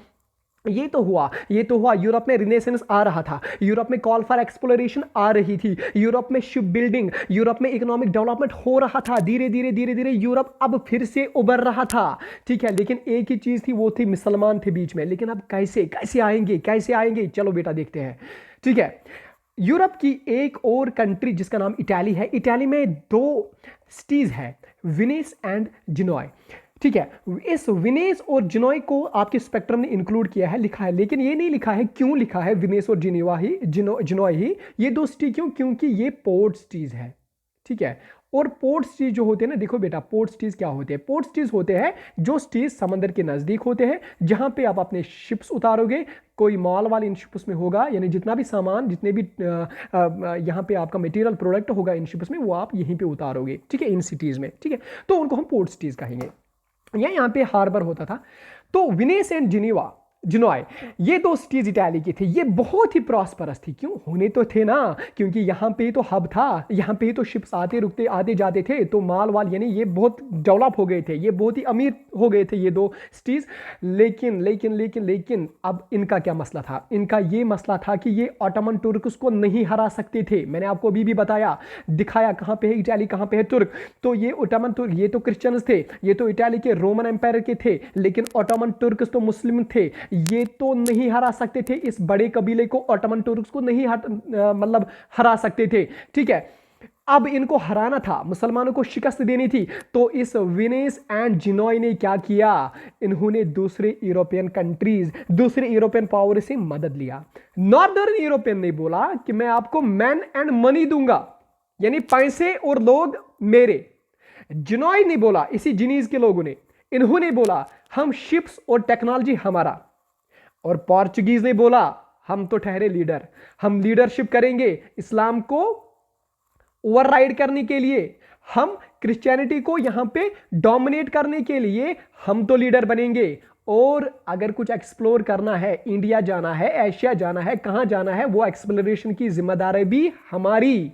ये तो हुआ यूरोप में रिनेसेंस आ रहा था, यूरोप में कॉल फॉर एक्सप्लोरेशन आ रही थी, यूरोप में शिप बिल्डिंग, यूरोप में इकोनॉमिक डेवलपमेंट हो रहा था। धीरे धीरे यूरोप अब फिर से उभर रहा था, ठीक है। लेकिन एक ही चीज थी, वो थी मुसलमान थे बीच में। लेकिन अब कैसे आएंगे, चलो बेटा देखते हैं, ठीक है। यूरोप की एक और कंट्री जिसका नाम इटाली है, इटाली में दो सिटीज है, वेनिस एंड जिनोय, ठीक है। इस वेनिस और जिनोय को आपके स्पेक्ट्रम ने इंक्लूड किया है, लिखा है, लेकिन ये नहीं लिखा है क्यों लिखा है वेनिस और जिनोय ही, ये दो सिटी क्यों, क्योंकि ये पोर्ट सिटीज है, ठीक है। और पोर्ट सिटीज जो होते हैं ना, देखो बेटा, पोर्ट सिटीज क्या होते हैं, पोर्ट सिटीज होते हैं जो सिटीज समंदर के नजदीक होते हैं, जहां पे आप अपने शिप्स उतारोगे, कोई माल वाले इन शिप्स में होगा, यानी जितना भी सामान, जितने भी यहाँ पे आपका मटेरियल प्रोडक्ट होगा इन शिप्स में, वो आप यहीं पे उतारोगे, ठीक है, इन सिटीज में, ठीक है। तो उनको हम पोर्ट सिटीज कहेंगे। यहाँ पे हार्बर होता था। तो वेनिस एंड जिनोय, ये दो सिटीज इटाली की थी। ये बहुत ही प्रॉस्परस थी, क्यों, होने तो थे ना, क्योंकि यहाँ पे तो हब था, यहाँ पे तो शिप्स आते रुकते आते जाते थे, तो माल वाल, यानी ये बहुत डेवलप हो गए थे, ये बहुत ही अमीर हो गए थे ये दो सिटीज। लेकिन अब इनका क्या मसला था, इनका ये मसला था कि ये ऑटोमन तुर्क्स को नहीं हरा सकते थे। मैंने आपको अभी भी बताया, दिखाया कहाँ पे है इटाली, कहाँ पे है तुर्क। तो ये ऑटोमन तुर्क, ये तो क्रिश्चियंस थे, ये तो इटाली के रोमन एम्पायर के थे, लेकिन ऑटोमन तुर्क्स तो मुस्लिम थे, ये तो नहीं हरा सकते थे। इस बड़े कबीले को, ऑटोमन तुर्क्स को नहीं मतलब हरा सकते थे, ठीक है। अब इनको हराना था, मुसलमानों को शिकस्त देनी थी। तो इस वेनिस एंड जिनोय ने क्या किया, इन्होंने दूसरे यूरोपियन कंट्रीज, दूसरे यूरोपियन पावर से मदद लिया। नॉर्दर्न यूरोपियन ने बोला कि मैं आपको मैन एंड मनी दूंगा, यानी पैसे और लोग मेरे। जिनोय ने बोला, इसी जिनीज के लोगों ने, इन्होंने बोला हम शिप्स और टेक्नोलॉजी हमारा। और पोर्चुगीज ने बोला हम तो ठहरे लीडर, हम लीडरशिप करेंगे इस्लाम को ओवरराइड करने के लिए, हम क्रिश्चियनिटी को यहां पे डोमिनेट करने के लिए हम तो लीडर बनेंगे। और अगर कुछ एक्सप्लोर करना है, इंडिया जाना है, एशिया जाना है, कहां जाना है, वो एक्सप्लोरेशन की जिम्मेदारी भी हमारी।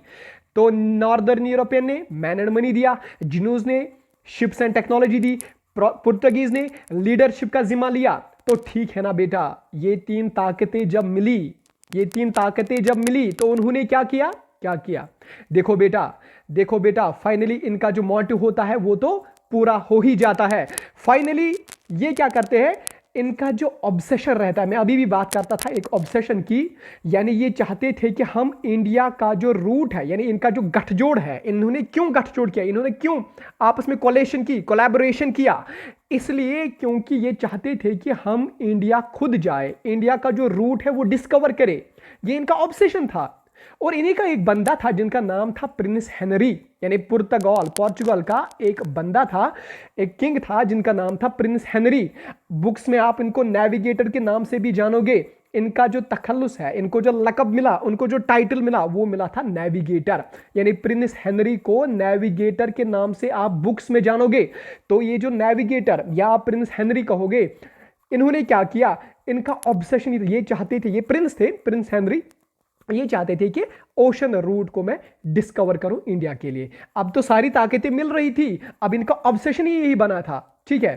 तो नॉर्दर्न यूरोपियन ने मैन एंड मनी दिया, जिनूज ने ships and technology the, Portuguese ने लीडरशिप का जिम्मा लिया। तो ठीक है ना बेटा, ये तीन ताकतें जब मिली तो उन्होंने क्या किया, देखो बेटा फाइनली इनका जो मोटिव होता है वो तो पूरा हो ही जाता है। फाइनली ये क्या करते हैं, इनका जो ऑब्सेशन रहता है, मैं अभी भी बात करता था एक ऑब्सेशन की, यानी ये चाहते थे कि हम इंडिया का जो रूट है, यानी इनका जो गठजोड़ है, इन्होंने क्यों गठजोड़ किया, इन्होंने क्यों आपस में कोलैबोरेशन किया, इसलिए क्योंकि ये चाहते थे कि हम इंडिया खुद जाए, इंडिया का जो रूट है वो डिस्कवर करे। ये इनका ऑब्सेशन था। और इन्हीं का एक बंदा था जिनका नाम था प्रिंस हेनरी, यानी पोर्चुगल का एक बंदा था, एक किंग था जिनका नाम था प्रिंस हेनरी। बुक्स में आप इनको नेविगेटर के नाम से भी जानोगे। इनका जो तखल्लुस है, इनको जो लकब मिला, उनको जो टाइटल मिला, वो मिला था नेविगेटर, यानी प्रिंस हेनरी को नेविगेटर के नाम से आप बुक्स में जानोगे। तो ये जो नेविगेटर या आप प्रिंस हेनरी कहोगे, इन्होंने क्या किया, इनका ऑब्सेशन, ये चाहते थे, ये प्रिंस थे, प्रिंस हेनरी, ये चाहते थे कि ओशन रूट को मैं डिस्कवर करूं इंडिया के लिए। अब तो सारी ताकतें मिल रही थी, अब इनका ऑब्सेशन ही यही बना था, ठीक है।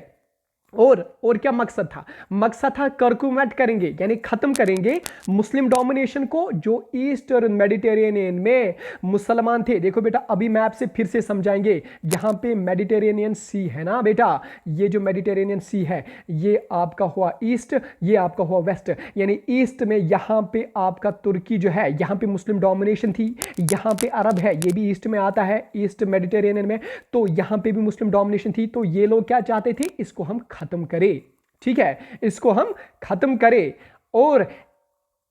और क्या मकसद था, मकसद था कर्कुमेट करेंगे, यानी खत्म करेंगे मुस्लिम डोमिनेशन को जो ईस्टर्न मेडिटेरेनियन में मुसलमान थे। देखो बेटा, अभी मैप से फिर से समझाएंगे, यहां पे मेडिटेरेनियन सी है ना बेटा, ये जो मेडिटेरेनियन सी है ये आपका हुआ ईस्ट, ये आपका हुआ वेस्ट, यानी ईस्ट में यहां पे आपका तुर्की जो है, यहां पे मुस्लिम डोमिनेशन थी, यहां पे अरब है, ये भी ईस्ट में आता है, ईस्ट मेडिटेरेनियन में, तो यहां पे भी मुस्लिम डोमिनेशन थी। तो ये लोग क्या चाहते थे, इसको हम खत्म करें, ठीक है, इसको हम खत्म करें। और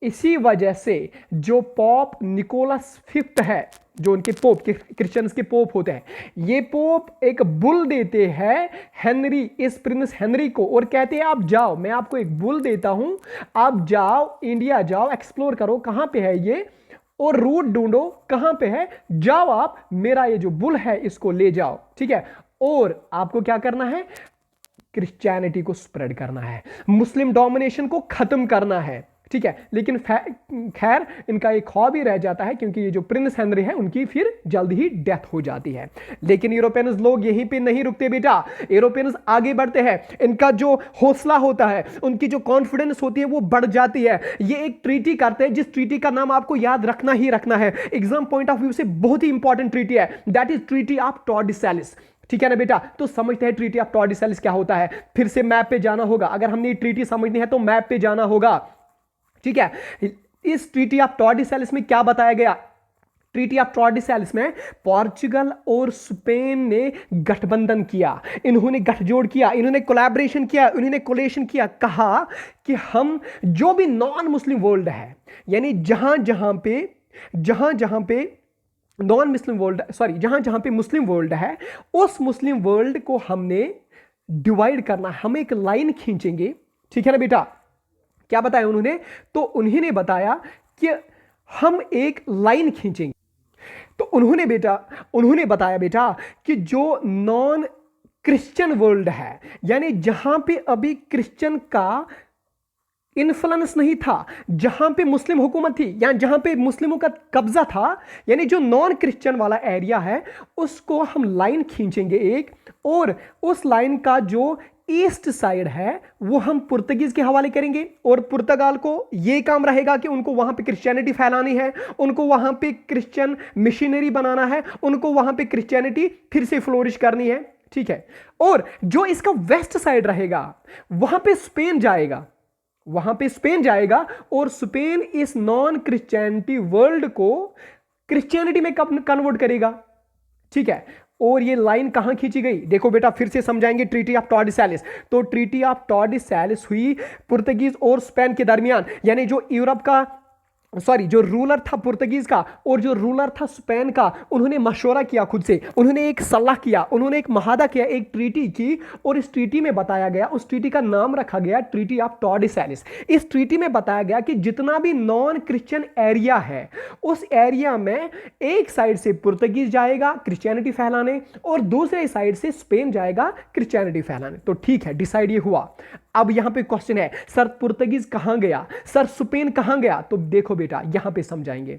इसी वजह से जो पॉप निकोलस फिफ्थ है, जो उनके पोप, क्रिश्चियंस के पोप होते हैं, ये पोप एक बुल देते हैं हेनरी, इस प्रिंस हेनरी को, और कहते हैं आप जाओ, मैं आपको एक बुल देता हूं, आप जाओ इंडिया जाओ, एक्सप्लोर करो कहां पे है ये, और रूट ढूंढो कहां पे है, जाओ आप मेरा ये जो बुल है इसको ले जाओ, ठीक है। और आपको क्या करना है, क्रिश्चियनिटी को स्प्रेड करना है, मुस्लिम डोमिनेशन को खत्म करना है, ठीक है। लेकिन खैर इनका एक ख्वाब ही रह जाता है, क्योंकि ये जो प्रिंस हेनरी है उनकी फिर जल्द ही डेथ हो जाती है। लेकिन यूरोपियंस लोग यहीं पे नहीं रुकते बेटा, यूरोपियंस आगे बढ़ते हैं, इनका जो हौसला होता है, उनकी जो कॉन्फिडेंस होती है वो बढ़ जाती है। ये एक ट्रीटी करते हैं, जिस ट्रीटी का नाम आपको याद रखना ही रखना है, एग्जाम पॉइंट ऑफ व्यू से बहुत ही इंपॉर्टेंट ट्रीटी है, दैट इज ट्रीटी ऑफ टॉर्डेसालिस, ठीक है ना बेटा। तो समझते हैं ट्रीटी ऑफ टॉर्डेसालिस क्या होता है, फिर से मैप पे जाना होगा, अगर हमने ये ट्रीटी समझनी है तो मैप पे जाना होगा, ठीक है। इस ट्रीटी ऑफ टॉर्डेसालिस में क्या बताया गया, ट्रीटी ऑफ टॉर्डेसालिस में पोर्चुगल और स्पेन ने गठबंधन किया, इन्होंने गठजोड़ किया, इन्होंने कोलैबोरेशन किया, इन्होंने कोलेशन किया, कहा कि हम जो भी नॉन मुस्लिम वर्ल्ड है, यानी जहां जहां पे नॉन मुस्लिम वर्ल्ड, सॉरी, जहां जहां पे मुस्लिम वर्ल्ड है, उस मुस्लिम वर्ल्ड को हमने डिवाइड करना, हम एक लाइन खींचेंगे, ठीक है ना बेटा। क्या बताया उन्होंने, तो उन्होंने बताया कि हम एक लाइन खींचेंगे। तो उन्होंने बताया बेटा कि जो नॉन क्रिश्चियन वर्ल्ड है, यानी जहां पे अभी क्रिश्चियन का इन्फ्लुएंस नहीं था, जहां पे मुस्लिम हुकूमत थी, या जहां पे मुस्लिमों का कब्जा था, यानी जो नॉन क्रिश्चियन वाला एरिया है, उसको हम लाइन खींचेंगे एक, और उस लाइन का जो ईस्ट साइड है वो हम पुर्तगीज के हवाले करेंगे, और पुर्तगाल को ये काम रहेगा कि उनको वहां पे क्रिश्चियनिटी फैलानी है, उनको वहां पे क्रिश्चियन मिशनरी बनाना है, उनको वहां पे क्रिश्चियनिटी फिर से फ्लोरिश करनी है, ठीक है। और जो इसका वेस्ट साइड रहेगा वहां पे स्पेन जाएगा, और स्पेन इस नॉन क्रिश्चियनिटी वर्ल्ड को क्रिश्चियनिटी में कब कन्वर्ट करेगा, ठीक है। और ये लाइन कहां खींची गई, देखो बेटा फिर से समझाएंगे ट्रीटी ऑफ टॉर्डेसालिस। तो ट्रीटी ऑफ टॉर्डेसालिस हुई पुर्तगीज और स्पेन के दरमियान, यानी जो यूरोप का, सॉरी, जो रूलर था पुर्तगीज का और जो रूलर था स्पेन का, उन्होंने मशवरा किया खुद से, उन्होंने एक सलाह किया, उन्होंने एक महादा किया, एक ट्रीटी की, और इस ट्रीटी में बताया गया, उस ट्रीटी का नाम रखा गया ट्रीटी ऑफ टॉर्डेसालिस। इस ट्रीटी में बताया गया कि जितना भी नॉन क्रिश्चियन एरिया है, उस एरिया में एक साइड से पुर्तगीज जाएगा क्रिश्चियनिटी फैलाने, और दूसरे साइड से स्पेन जाएगा क्रिश्चियनिटी फैलाने। तो ठीक है, डिसाइड ये हुआ। अब यहां पे क्वेश्चन है, सर पुर्तगीज कहां गया, सर स्पेन कहां गया, तो देखो बेटा यहां पे समझाएंगे।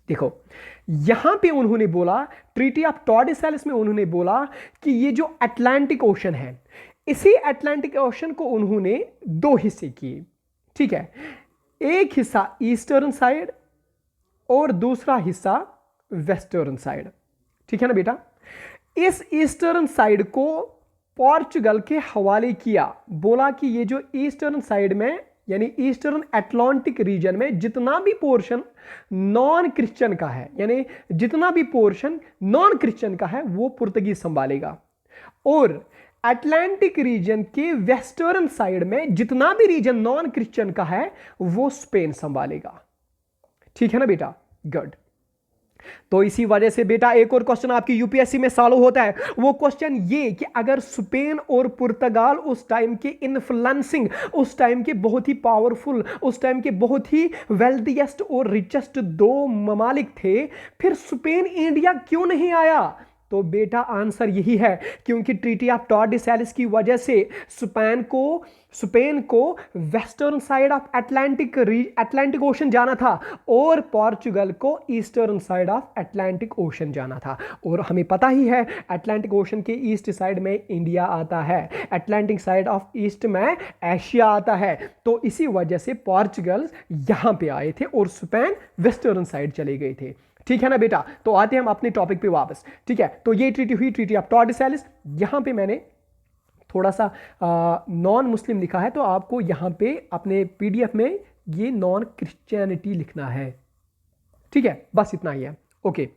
देखो यहां पे उन्होंने बोला, ट्रीटी ऑफ टॉर्डेसालिस में उन्होंने बोला कि ये जो अटलांटिक ओशन है, इसी अटलांटिक ओशन को उन्होंने दो हिस्से किए, ठीक है। एक हिस्सा ईस्टर्न साइड और दूसरा हिस्सा वेस्टर्न साइड, ठीक है ना बेटा। इस ईस्टर्न साइड को पोर्चुगल के हवाले किया, बोला कि ये जो ईस्टर्न साइड में यानी ईस्टर्न अटलांटिक रीजन में जितना भी पोर्शन नॉन क्रिश्चियन का है, यानी जितना भी पोर्शन नॉन क्रिश्चियन का है वो पुर्तगीज संभालेगा, और अटलांटिक रीजन के वेस्टर्न साइड में जितना भी रीजन नॉन क्रिश्चियन का है वो स्पेन संभालेगा। ठीक है ना बेटा, गुड। तो इसी वजह से बेटा एक और क्वेश्चन आपकी यूपीएससी में सालों होता है, वो क्वेश्चन ये कि अगर स्पेन और पुर्तगाल उस टाइम के इन्फ्लुएंसिंग, उस टाइम के बहुत ही पावरफुल, उस टाइम के बहुत ही वेल्थीएस्ट और रिचेस्ट दो ममालिक थे, फिर स्पेन इंडिया क्यों नहीं आया? तो बेटा आंसर यही है, क्योंकि ट्रीटी ऑफ टॉर्डेसैलिस की वजह से स्पेन को western side of Atlantic ocean जाना था और पोर्चुगल को eastern side of Atlantic ocean जाना था। और हमें पता ही है अटलांटिक ओशन के ईस्ट साइड में इंडिया आता है, अटलांटिक साइड ऑफ ईस्ट में एशिया आता है। तो इसी वजह से पोर्चुगल यहां पे आए थे और स्पेन वेस्टर्न साइड चले गए थे। ठीक है ना बेटा, तो आते हैं हम अपने टॉपिक पे वापस। ठीक है, तो ये ट्रीटी हुई, ट्रीटी ऑफ टॉर्डेसैलिस। यहां पे मैंने थोड़ा सा नॉन मुस्लिम लिखा है, तो आपको यहां पे अपने पीडीएफ में ये नॉन क्रिश्चियनिटी लिखना है। ठीक है, बस इतना ही है। ओके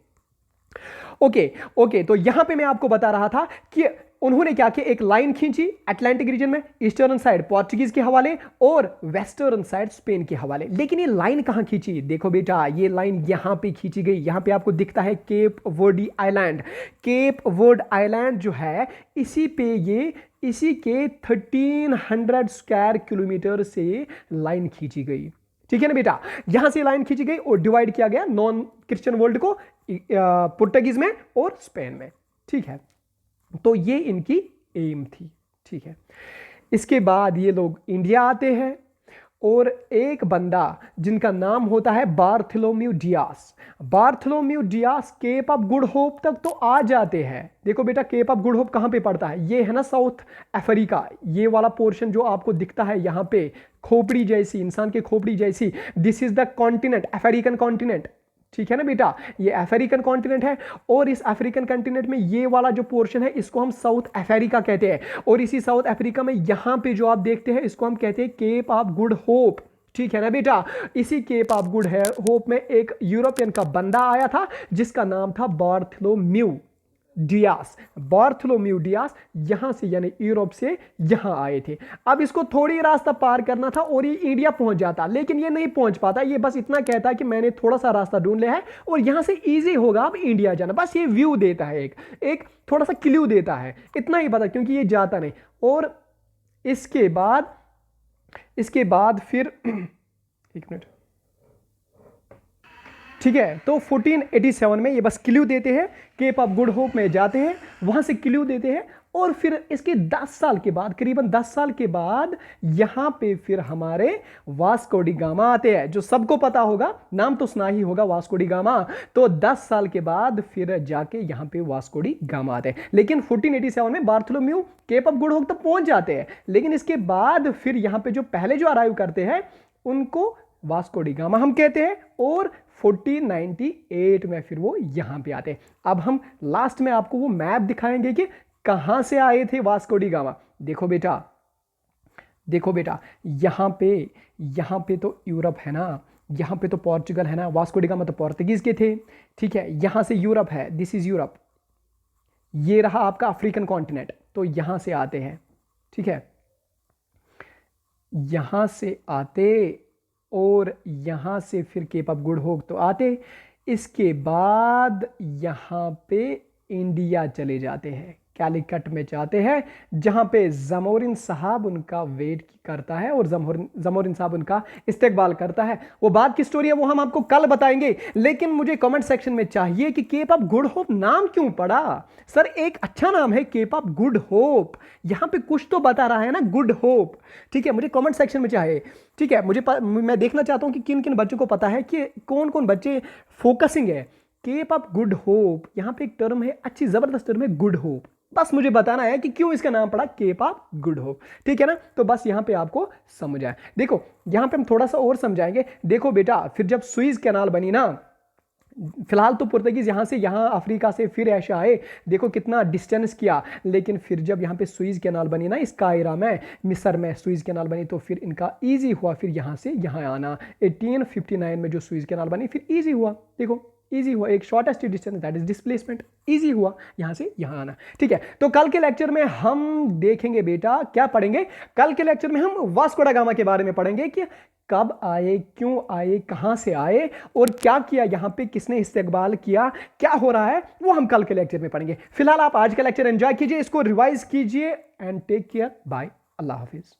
ओके ओके, तो यहां पे मैं आपको बता रहा था कि उन्होंने क्या किया, एक लाइन खींची अटलांटिक रीजन में, ईस्टर्न साइड पोर्चुगीज के हवाले और वेस्टर्न साइड स्पेन के हवाले। लेकिन ये लाइन कहां खींची? देखो बेटा, ये लाइन यहां पे खींची गई। यहां पे आपको दिखता है cap word island. Cap word island जो है इसी पे ये इसी के 1300 स्क्वायर किलोमीटर से लाइन खींची गई। ठीक है ना बेटा, यहां से लाइन खींची गई और डिवाइड किया गया नॉन क्रिश्चियन वर्ल्ड को पुर्तगीज में और स्पेन में। ठीक है, तो ये इनकी एम थी। ठीक है, इसके बाद ये लोग इंडिया आते हैं और एक बंदा जिनका नाम होता है Bartholomew Dias. Bartholomew Dias Cape of Good Hope तक तो आ जाते हैं। देखो बेटा, केप ऑफ गुड होप कहां पे पड़ता है? ये है ना साउथ अफ्रीका, ये वाला पोर्शन जो आपको दिखता है यहां पे, खोपड़ी जैसी, इंसान के खोपड़ी जैसी, this is the continent, African continent. ठीक है ना बेटा, ये अफ्रीकन कॉन्टिनेंट है और इस अफ्रीकन कॉन्टिनेंट में ये वाला जो पोर्शन है इसको हम साउथ अफ्रीका कहते हैं। और इसी साउथ अफ्रीका में यहां पे जो आप देखते हैं इसको हम कहते हैं केप ऑफ गुड होप। ठीक है ना बेटा, इसी केप ऑफ गुड होप में एक यूरोपियन का बंदा आया था जिसका नाम था बार्थोलोम्यू डियास। बार्थोलोम्यू डियास यहां से यानी यूरोप से यहां आए थे। अब इसको थोड़ी रास्ता पार करना था और ये इंडिया पहुंच जाता, लेकिन ये नहीं पहुंच पाता। ये बस इतना कहता है कि मैंने थोड़ा सा रास्ता ढूंढ लिया है और यहां से इजी होगा अब इंडिया जाना। बस ये व्यू देता है, एक थोड़ा सा क्लू देता है, इतना ही पता, क्योंकि ये जाता नहीं। और इसके बाद फिर एक मिनट, ठीक है, तो 1487 में ये बस क्लू देते हैं, केप ऑफ गुड होप में जाते हैं, वहां से क्लू देते हैं और फिर इसके 10 साल के बाद, करीबन 10 साल के बाद यहां पे फिर हमारे वास्को डी गामा आते हैं, जो सबको पता होगा, नाम तो सुना ही होगा वास्को डी गामा। तो 10 साल के बाद फिर जाके यहां पे वास्को डी गामा आते हैं। लेकिन 1487 में Bartholomew Cape of Good Hope तक पहुंच जाते हैं, लेकिन इसके बाद फिर यहां पे जो पहले जो अराइव करते हैं उनको वास्को डी गामा हम कहते हैं और 1498 में फिर वो यहां पे आते हैं। अब हम लास्ट में आपको वो मैप दिखाएंगे कि कहां से आए थे वास्को डी गामा। देखो बेटा, यहां पे तो यूरोप है ना, यहां पे तो पोर्चुगल है ना, वास्को डी गामा तो पोर्तुगीज के थे। ठीक है, यहां से यूरोप है, दिस इज यूरोप, ये रहा आपका अफ्रीकन कॉन्टिनेंट, तो यहां से आते हैं। ठीक है, यहां से आते और यहां से फिर केप ऑफ गुड होप तो आते, इसके बाद यहां पे इंडिया चले जाते हैं, कैलिकट में जाते हैं, जहां पे जमोरिन साहब उनका वेट करता है और जमोरिन साहब उनका इस्तेकबाल करता है। वो बात की स्टोरी है, वो हम आपको कल बताएंगे। लेकिन मुझे कमेंट सेक्शन में चाहिए कि केप ऑफ गुड होप नाम क्यों पड़ा? सर एक अच्छा नाम है केप ऑफ गुड होप, यहां पे कुछ तो बता रहा है ना, गुड होप। ठीक है, मुझे कमेंट सेक्शन में चाहिए। ठीक है, मैं देखना चाहता हूं कि किन किन बच्चों को पता है, कि कौन कौन बच्चे फोकसिंग है केप ऑफ गुड होप। यहां पे एक टर्म है, अच्छी जबरदस्त टर्म है, गुड होप। बस मुझे बताना है कि क्यों इसका नाम पड़ा केप ऑफ गुड होप। ठीक है ना, तो बस यहां पे आपको समझ आए। देखो यहां पे हम थोड़ा सा और समझाएंगे। देखो बेटा, फिर जब सुइज कैनाल बनी ना, फिलहाल तो पुर्तगीज यहाँ से यहाँ अफ्रीका से फिर एशिया आए, देखो कितना डिस्टेंस किया, लेकिन फिर जब यहाँ पे सुइज कैनाल बनी ना इस कायरा में, मिस्र में सुइज कैनाल बनी, तो फिर इनका ईजी हुआ फिर यहाँ से यहाँ आना। 1859 में जो सुइज कैनाल बनी फिर ईजी हुआ, देखो ईजी हुआ, एक shortest distance that is displacement, easy हुआ यहाँ से यहाँ आना। ठीक है, तो कल के लेक्चर में हम देखेंगे बेटा क्या पढ़ेंगे, कल के लेक्चर में हम वास्को ड गामा के बारे में पढ़ेंगे कि कब आए, क्यों आए, कहां से आए और क्या किया, यहां पे किसने इस्तेकबाल किया, क्या हो रहा है, वो हम कल के लेक्चर में पढ़ेंगे। फिलहाल आप आज का लेक्चर एंजॉय कीजिए, इसको रिवाइज कीजिए एंड टेक केयर, बाय, अल्लाह हाफिज।